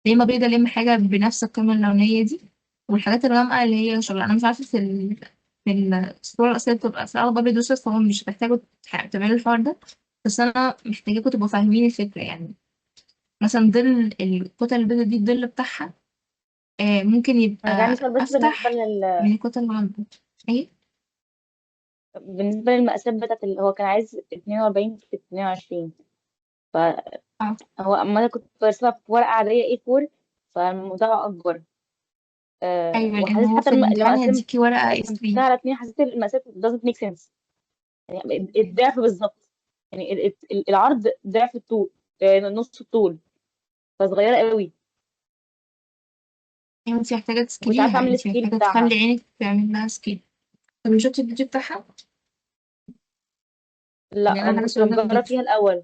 يا إما بيضة يا إما حاجة بنفس القيمة اللونية دي. والحاجات الغامقة اللي هي شغالة، أنا مش عارفة في الصورة الأصلية بتبقى في الأغلب أبيض وأسود، فهم مش محتاجوا تعملوا الحوار ده. بس أنا محتاجاكوا تبقوا فاهمين الفكرة يعني. مثلا ظل الكتل البيضاء دي الظل بتاعها ممكن انا كان عندي يبقى سؤال بس بالنسبه أفتح من الكتل الغامقة. إيه؟ بالنسبه للمقاسات بتاعت هو كان عايز 42 في 22. اه فهو اما انا كنت برسمها في ورقه عاديه A4، فالموضوع اكبر. أيوة، لأن وحسيت هو حتى في لما الامتحان هيديكي ورقة قسمتها A3. على 2 حسيت المقاسات doesn't make sense. يعني الضعف بالظبط. يعني العرض ضعف الطول، نص الطول، فصغيره قوي. يعني انتي محتاجة وكنت عارفه تسكيليها، اعمل انتي السكيل محتاجة تخلي بتاعها. عينك تعمل لها سكيل. طب مش شفتي الفيديو بتاعها؟ لا، يعني أنا كنت هرسل لك بجرب فيديو. فيها الاول.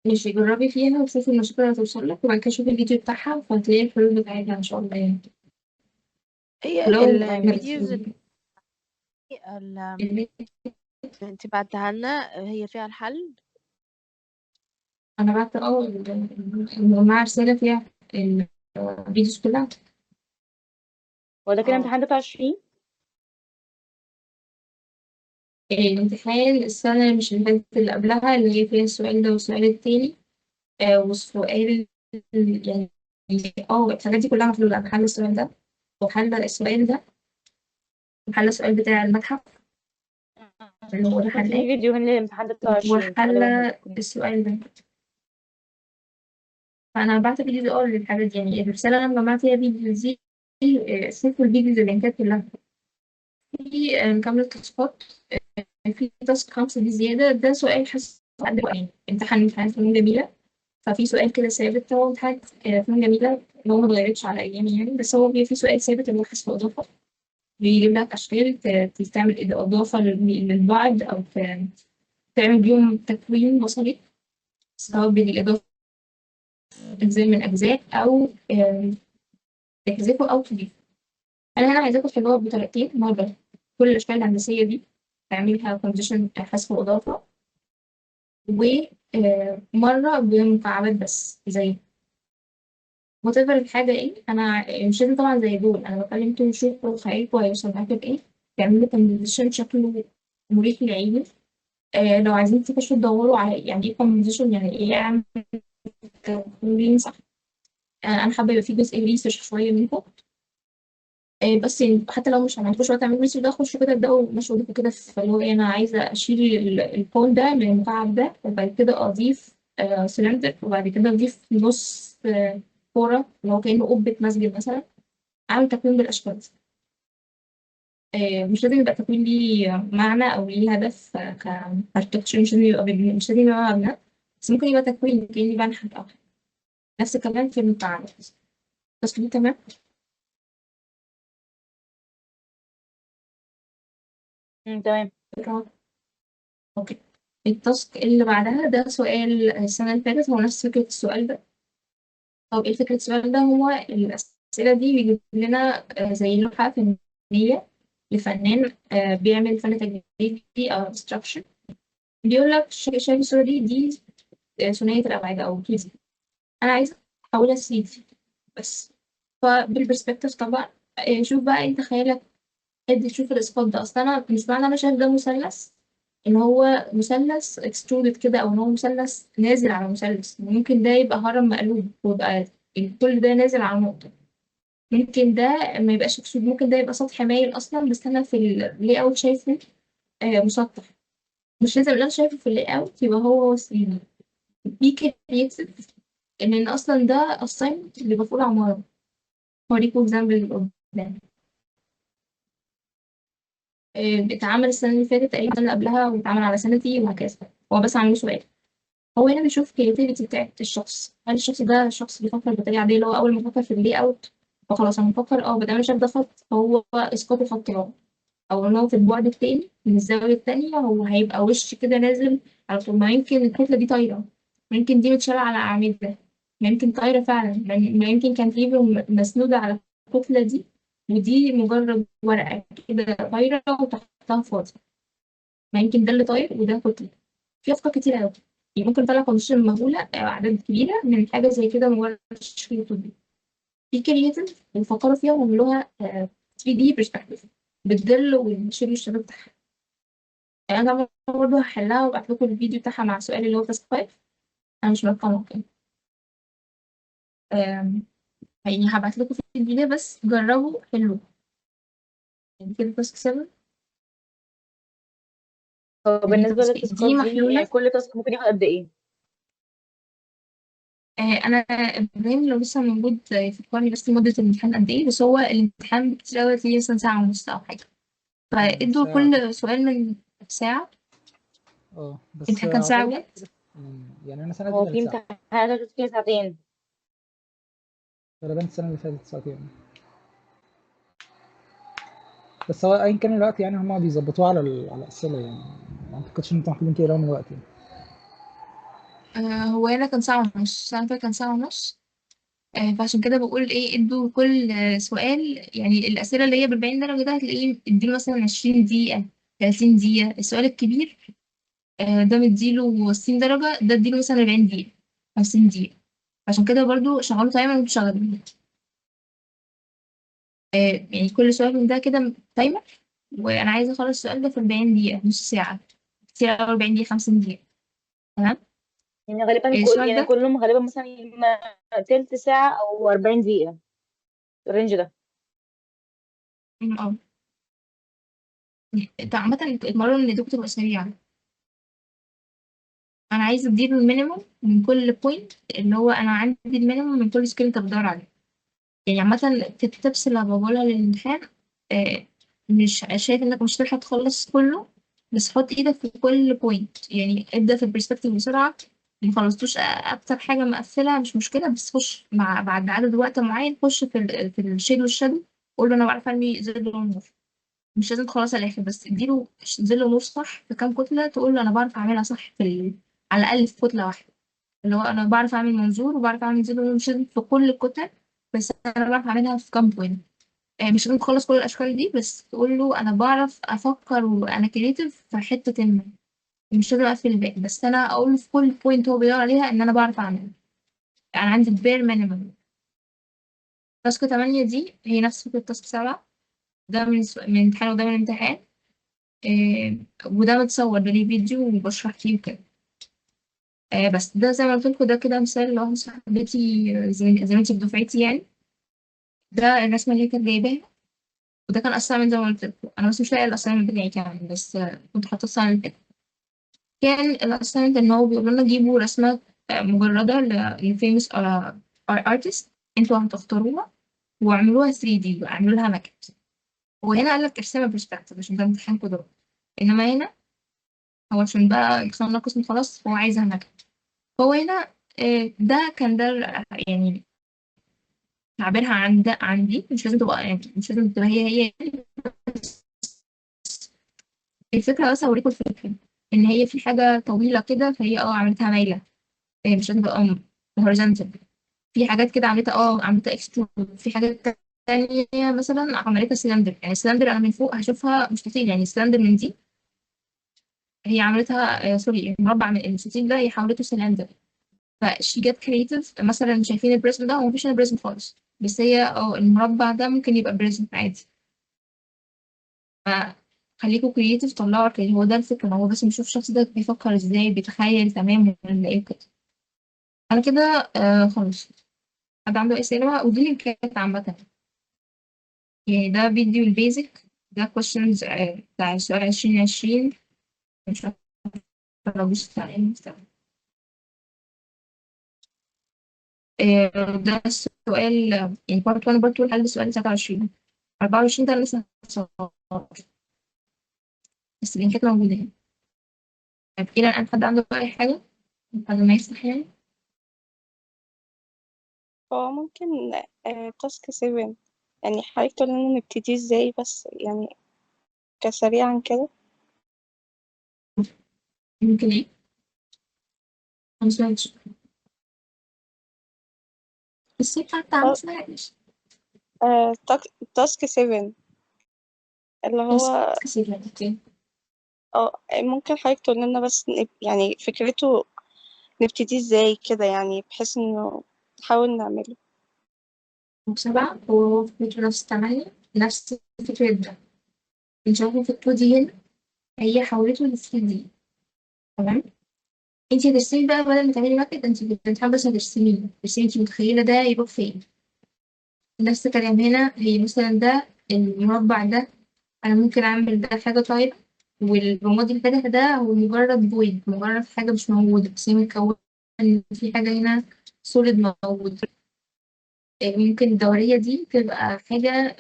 ماشي، جربي فيها وشوفي المشاكل اللي هتوصل لك، وبعد كده شوفي الفيديو بتاعها وهتلاقي الحلول بتاعتها إن شاء الله يعني. هي ولو الفيديوز اللي اللي انت بعتها لنا هي فيها الحل؟ أنا بعت مع رسالة فيها الفيديوز كلها. هو ده كده اه. امتحان 23. الامتحان السنة مش اللي فاتت اللي قبلها، اللي هي فيها السؤال ده والسؤال التاني والسؤال يعني الحاجات دي كلها محلولة. أنا حل السؤال ده وحل السؤال ده وحل السؤال بتاع المتحف اللي هو ده شفت في حلاه، فيديو هنا للامتحان 23، وحل فغالبا هيكون. السؤال ده. فأنا بعت فيديوز للحاجات دي يعني. الرسالة أنا جمعت فيها فيديوز دي. شوفوا الفيديوز اللينكات كلها في مكملة تاسكات. في تاسك 5 دي زيادة، ده سؤال حاسس قد يعني امتحان فنون جميلة. ففي سؤال كده ثابت، هو امتحان فنون جميلة اللي هو ما اتغيرتش على أيامي يعني، بس هو في سؤال ثابت اللي هو حذف إضافة. بيجيب لك أشكال تعمل إضافة للبعض أو تعمل بيهم تكوين بصري، سواء بالإضافة أجزاء من أجزاء أو تحذفه أو تضيفه. أنا هنا عايزاكم تحلوها بطريقتين: مرة كل الأشكال الهندسية دي تعملها كونديشن حذف وإضافة، ومرة بمكعبات بس زي whatever الحاجة ايه. أنا مش لازم طبعا زي دول، أنا بكلم انتوا شوفوا خيالكوا هيوصل معاكوا بإيه. تعملوا كومبوزيشن شكله مريح للعين. لو عايزين تخشوا تدوروا على يعني ايه كومبوزيشن، يعني ايه أعمل تمرين صح. أنا حابة يبقى في جزء ريسيرش شوية منكم. بس يعني حتى لو مش عملتوش وقت تعملوا ريسيرش ده، خشوا كده ابدأوا مشوا بيكوا كده في اللي هو إيه. أنا عايزة أشيل الكون ده من المكعب ده، وبعد كده أضيف سلندر، وبعد كده أضيف نص كورة اللي هو كأنه قبة مسجد مثلا. أعمل تكوين بالأشكال دي. مش لازم يبقى تكوين ليه معنى أو ليه هدف كاركتكتشر، مش لازم يبقى مبنى، بس ممكن يبقى تكوين كأني بنحت أو حاجة. نفس الكلام في المكعبات. بس دي تمام. تمام. اوكي. التاسك اللي بعدها ده سؤال السنة اللي فاتت، هو نفس فكرة السؤال ده. طب ايه فكرة السؤال ده؟ هو الأسئلة دي بيجيب لنا زي لوحة فنية لفنان بيعمل فن تجريبي أو abstraction. بيقول لك شايف الصورة دي ثنائية الأبعاد أو 2D. أنا عايزة أحولها 3D بس. فبالبرسبكتيف طبعا شوف بقى أنت خيالك قد تشوف الإسقاط ده. أصلا أنا مش معنى أنا شايف ده مثلث ان هو مثلث اكسترودد كده، او ان هو مثلث نازل على مثلث. ممكن ده يبقى هرم مقلوب ويبقى كل ده نازل على نقطة. ممكن ده ما يبقاش اكسترود، ممكن ده يبقى سطح مايل اصلا، بس انا في اللاي اوت شايفه مسطح. مش لازم اللي انا شايفه في اللاي اوت يبقى هو 3D. بي كريتيف ان اصلا ده assignment اللي بفول عمارة. هوريكم اكزامبل قدام. اتعمل السنة اللي فاتت تقريبا، السنة اللي قبلها، واتعمل على سنتي وهكذا. هو بس عامله سؤال. هو هنا بيشوف كرياتيفيتي بتاعت الشخص. هل الشخص ده شخص بيفكر بطريقة عادية، اللي هو أول ما فكر في اللاي أوت فخلاص أنا بفكر بدل ما شاف ده خط هو إسقاط الخط رابع، أو إن هو في البعد التاني من الزاوية التانية هو هيبقى وش كده نازل على طول. ما يمكن الكتلة دي طايرة، ممكن دي متشالة على أعمدة، ما يمكن طايرة فعلا، ما يمكن كان في مسنودة على الكتلة دي، ودي مجرد ورقة كده طايرة وتحتها فاضي. ما يمكن ده اللي طاير وده كتلة. في أفكار كتير أوي. يعني ممكن نطلع كونديشن مهولة أعداد كبيرة من حاجة زي كده مجرد تشكيل طبي. في كرياتيف بيفكروا فيها ويعملوها 3D برسبكتيف بالظل والشيب الشباب بتاعها. يعني أنا طبعا برضه هحلها وابعت لكم الفيديو بتاعها مع السؤال اللي هو تاسك 5. أنا مش مرقمه كده. يعني هبعت لكم في الفيديو، بس جربوا حلوه. يعني كده تاسك 7. هو دي بالنسبة تاسك 8 للتاسكات دي دي محلولة. كل تاسك ممكن ياخد قد ايه؟ انا ابراهيم لو لسه موجود يفكرني بس مدة الامتحان قد ايه. بس هو الامتحان بكتير اوي تلاقيه مثلا ساعة ونص او حاجة، فادوا ساعة. كل سؤال من ساعة. بس الامتحان كان ساعة أعتقد بجد. يعني أنا سنتي هو كانت في ساعة امتحانات هتاخد فيها ساعتين. غالبا السنة اللي فاتت ساعتين. بس هو أيا كان الوقت يعني هما بيظبطوه على الأسئلة يعني. ما أعتقدش إن أنتوا محتاجين تقراوا من الوقت يعني. هو هنا كان ساعة ونص، السنة اللي فاتت كان ساعة ونص. فعشان كده بقول ايه، ادوا كل سؤال. يعني الأسئلة اللي هي ب40 درجة ده هتلاقيه اديله مثلا 20 دقيقة، 30 دقيقة. السؤال الكبير ده مديله 60 درجة، ده اديله مثلا 40 دقيقة، 50 دقيقة. عشان كده برضو شغلوا تايمر وانتوا شغالين. يعني كل سؤال من ده كده تايمر، وانا عايزه اخلص السؤال ده في 40 دقيقه، نص ساعه كتير أوي. 40 دقيقه، 50 دقيقه. تمام. يعني غالبا السؤال يعني ده كلهم غالبا مثلا إما تلت ساعة أو 40 دقيقة، الرينج ده. اه انت عامه اتمرن ان ايديك تبقى سريعه. انا عايزه اديله المينيموم من كل بوينت، اللي هو انا عندي المينيموم من كل سكيل انت بتدور عليه. يعني عامه في التبس اللي بقولها للامتحان، آه، مش شايف انك مش هتلحق تخلص كله، بس حط ايدك في كل بوينت. يعني ابدا في البرسبكتيف بسرعه. ما خلصتوش اكتر حاجه مقفله مش مشكله، بس خش مع بعد عدد وقت معين، خش في الشيد والشادو. قول له انا بعرف ارمي ظل ونور. مش لازم تخلص على الاخر، بس اديله ظل ونور صح في كام كتله، تقول له انا بعرف اعملها صح على الاقل في كتله واحده. اللي هو انا بعرف اعمل منظور وبعرف اعمل ظل ونور، مش لازم في كل الكتل، بس انا بعرف اعملها في كام بوينت. مش لازم تخلص كل الأشكال دي، بس تقول له أنا بعرف أفكر وأنا كريتيف في حتة ما. مش لازم أقفل الباقي، بس أنا أقول له في كل بوينت هو بيدور عليها إن أنا بعرف أعملها. أنا عندي البير مينيمم. تاسك 8 دي هي نفس فكرة تاسك 7. ده من امتحان وده من امتحان. وده متصور، ده ليه فيديو وبشرح فيه وكده. بس ده زي ما قلت لكم، ده كده مثال لواحدة صاحبتي زميلتي في دفعتي يعني. ده الرسمة اللي هي كانت جايباها، وده كان أسايمنت زي ما قلت لكم. أنا بس مش لاقي الأسايمنت بتاعي كمان، بس كنت حاطة السنة اللي فاتت. كان الأسايمنت إن هو بيقول لنا جيبوا رسمة مجردة لفيمس ارتست انتوا هتختاروها، واعملوها 3D واعملوا لها ماكت. وهنا قال لك ارسمها برسبكتيف عشان ده امتحان قدرات. انما هنا هو عشان بقى يخلصنا القسم خلاص، هو عايزها ماكت. فهو هنا ده كان ده يعني تعبيرها عن ده عندي. مش لازم تبقى يعني مش لازم تبقى هي الفكرة. بس هوريكم الفكرة إن هي في حاجة طويلة كده، فهي عملتها مايلة. مش لازم تبقى هوريزونتال. في حاجات كده عملتها اكسترود. في حاجات تانية مثلا عملتها سلندر. يعني سلندر أنا من فوق هشوفها مستطيل، يعني سلندر من دي هي عملتها سوري، مربع من المستطيل ده هي حولته سلندر. فشي جت كريتيف. مثلا شايفين البريزم ده، هو مفيش هنا بريزم خالص، بس هي المربع ده ممكن يبقى بريزم عادي. خليكوا كرييتيف، طلعوا كده، هو ده الفكرة، هو بس نشوف الشخص ده بيفكر ازاي، بيتخيل تمام ولا ايه كده. انا كده خلاص. حد عنده اسئلة ودي لينكات عامة، يعني ده فيديو البيزك، ده questions بتاع سؤال 2020، مش عارفة لو بصيت عليه ده السؤال يعني بارت 1 وبارت 2 لحد السؤال 23. 24 ده لسه مصورش، بس اللينكات موجودة هنا. طيب إلى الآن حد عنده أي حاجة بعد ما يفتح يعني؟ هو ممكن تاسك 7 يعني حضرتك تقول لنا نبتدي ازاي بس يعني كسريعا كده. ممكن إيه؟ ما سمعتش. بس هي بتاعت ما سمعتش. تاسك 7 اللي بس هو كتير يعني أوكي. ممكن حضرتك تقول لنا بس يعني فكرته نبتدي ازاي كده يعني بحيث انه نحاول نعمله. وسبعة هو فكرة نفس 8 نفس فكرة ده. بنشوفه في ال 2 دي هنا، هي حولته ل 3 دي. تمام. انتي هترسمي بقى بدل ما تعملي ماكت، انتي بتحاولي بس ترسمي انتي متخيلة ده يروح فين. نفس الكلام هنا، هي مثلا ده المربع ده، انا ممكن اعمل ده حاجة طيب، والرمادي الفاتح ده هو مجرد فويد، مجرد حاجة مش موجودة، بس هي متكونة ان في حاجة هنا سوليد موجود. ممكن الدورية دي تبقى حاجة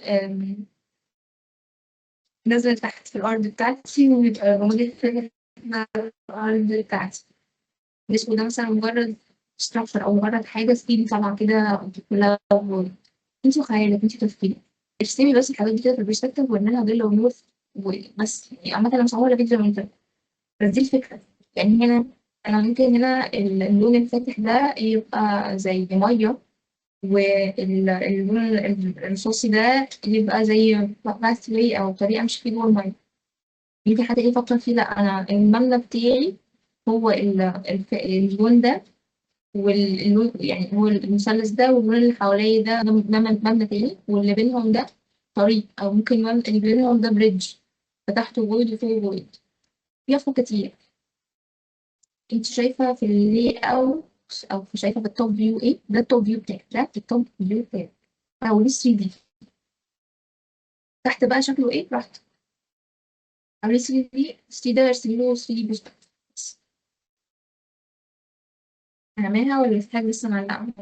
نازلة تحت في الأرض بتاعتي، ويبقى الرمادي الفاتح ده في الأرض بتاعتي. الأسود ده مثلا مجرد structure أو مجرد حاجة سكيل طالعة كده كلها void. انتي وخيالك، انتي تفكيرك، ارسمي بس الحاجات دي كده في البرسبكتيف واعملها ظل ونور وبس. يعني عامة أنا مش هعمل فيديو من ده، بس دي الفكرة. يعني هنا أنا ممكن هنا اللون الفاتح ده يبقى زي مية، واللون الرصاصي ده يبقى زي باث واي أو طريقة أمشي فيه جوه المية. يمكن حد يفكر فيه، لأ أنا المبنى بتاعي هو اللون ده، واللون يعني هو المثلث ده، واللون اللي حواليه ده مبنى تاني، واللي بينهم ده طريق، أو ممكن اللي بينهم ده بريدج، فتحته فويد وفوق فويد. في أفكار كتير. انت شايفة في اللي أو شايفة في التوب فيو ايه؟ ده التوب فيو بتاعك، ده التوب فيو بتاعك، أو ليه 3 دي. تحت بقى شكله ايه؟ براحتك. أو ليه 3 دي، 3 ده ارسمي له 3 دي بس. هعملها ولا محتاج لسه معلقة؟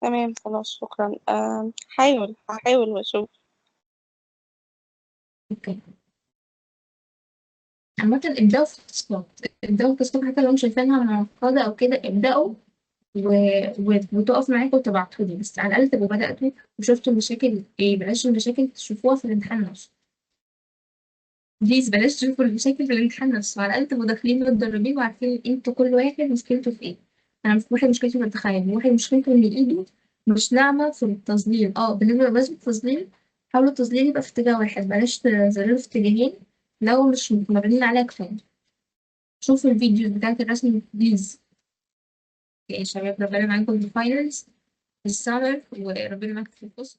تمام خلاص شكرا. هحاول واشوف. اوكي. عامة ابدأوا في التاسكات، ابدأوا في التاسكات حتى لو مش شايفينها معقدة أو كده، ابدأوا وتقف معاكم وتبعتولي، بس على الأقل تبقوا بدأتوا وشفتوا المشاكل ايه. بلاش المشاكل تشوفوها في الامتحان نفسه، بليز بلاش تشوفوا المشاكل في الامتحان نفسه، على الأقل تبقوا داخلين متدربين وعارفين انتوا كل واحد مشكلته في ايه. أنا مش واحد مشكلته في التخيل، واحد مشكلته إن إيده مش ناعمة في التظليل. بالنسبة لرسم التظليل، حاولوا التظليل يبقى في اتجاه واحد، بلاش تظللوا في اتجاهين لو مش متمرنين عليها كفاية. شوفوا الفيديو بتاعت الرسم بليز. يا شباب ربنا معاكم في الفاينلز، في السمر، وربنا معاكم في البوست.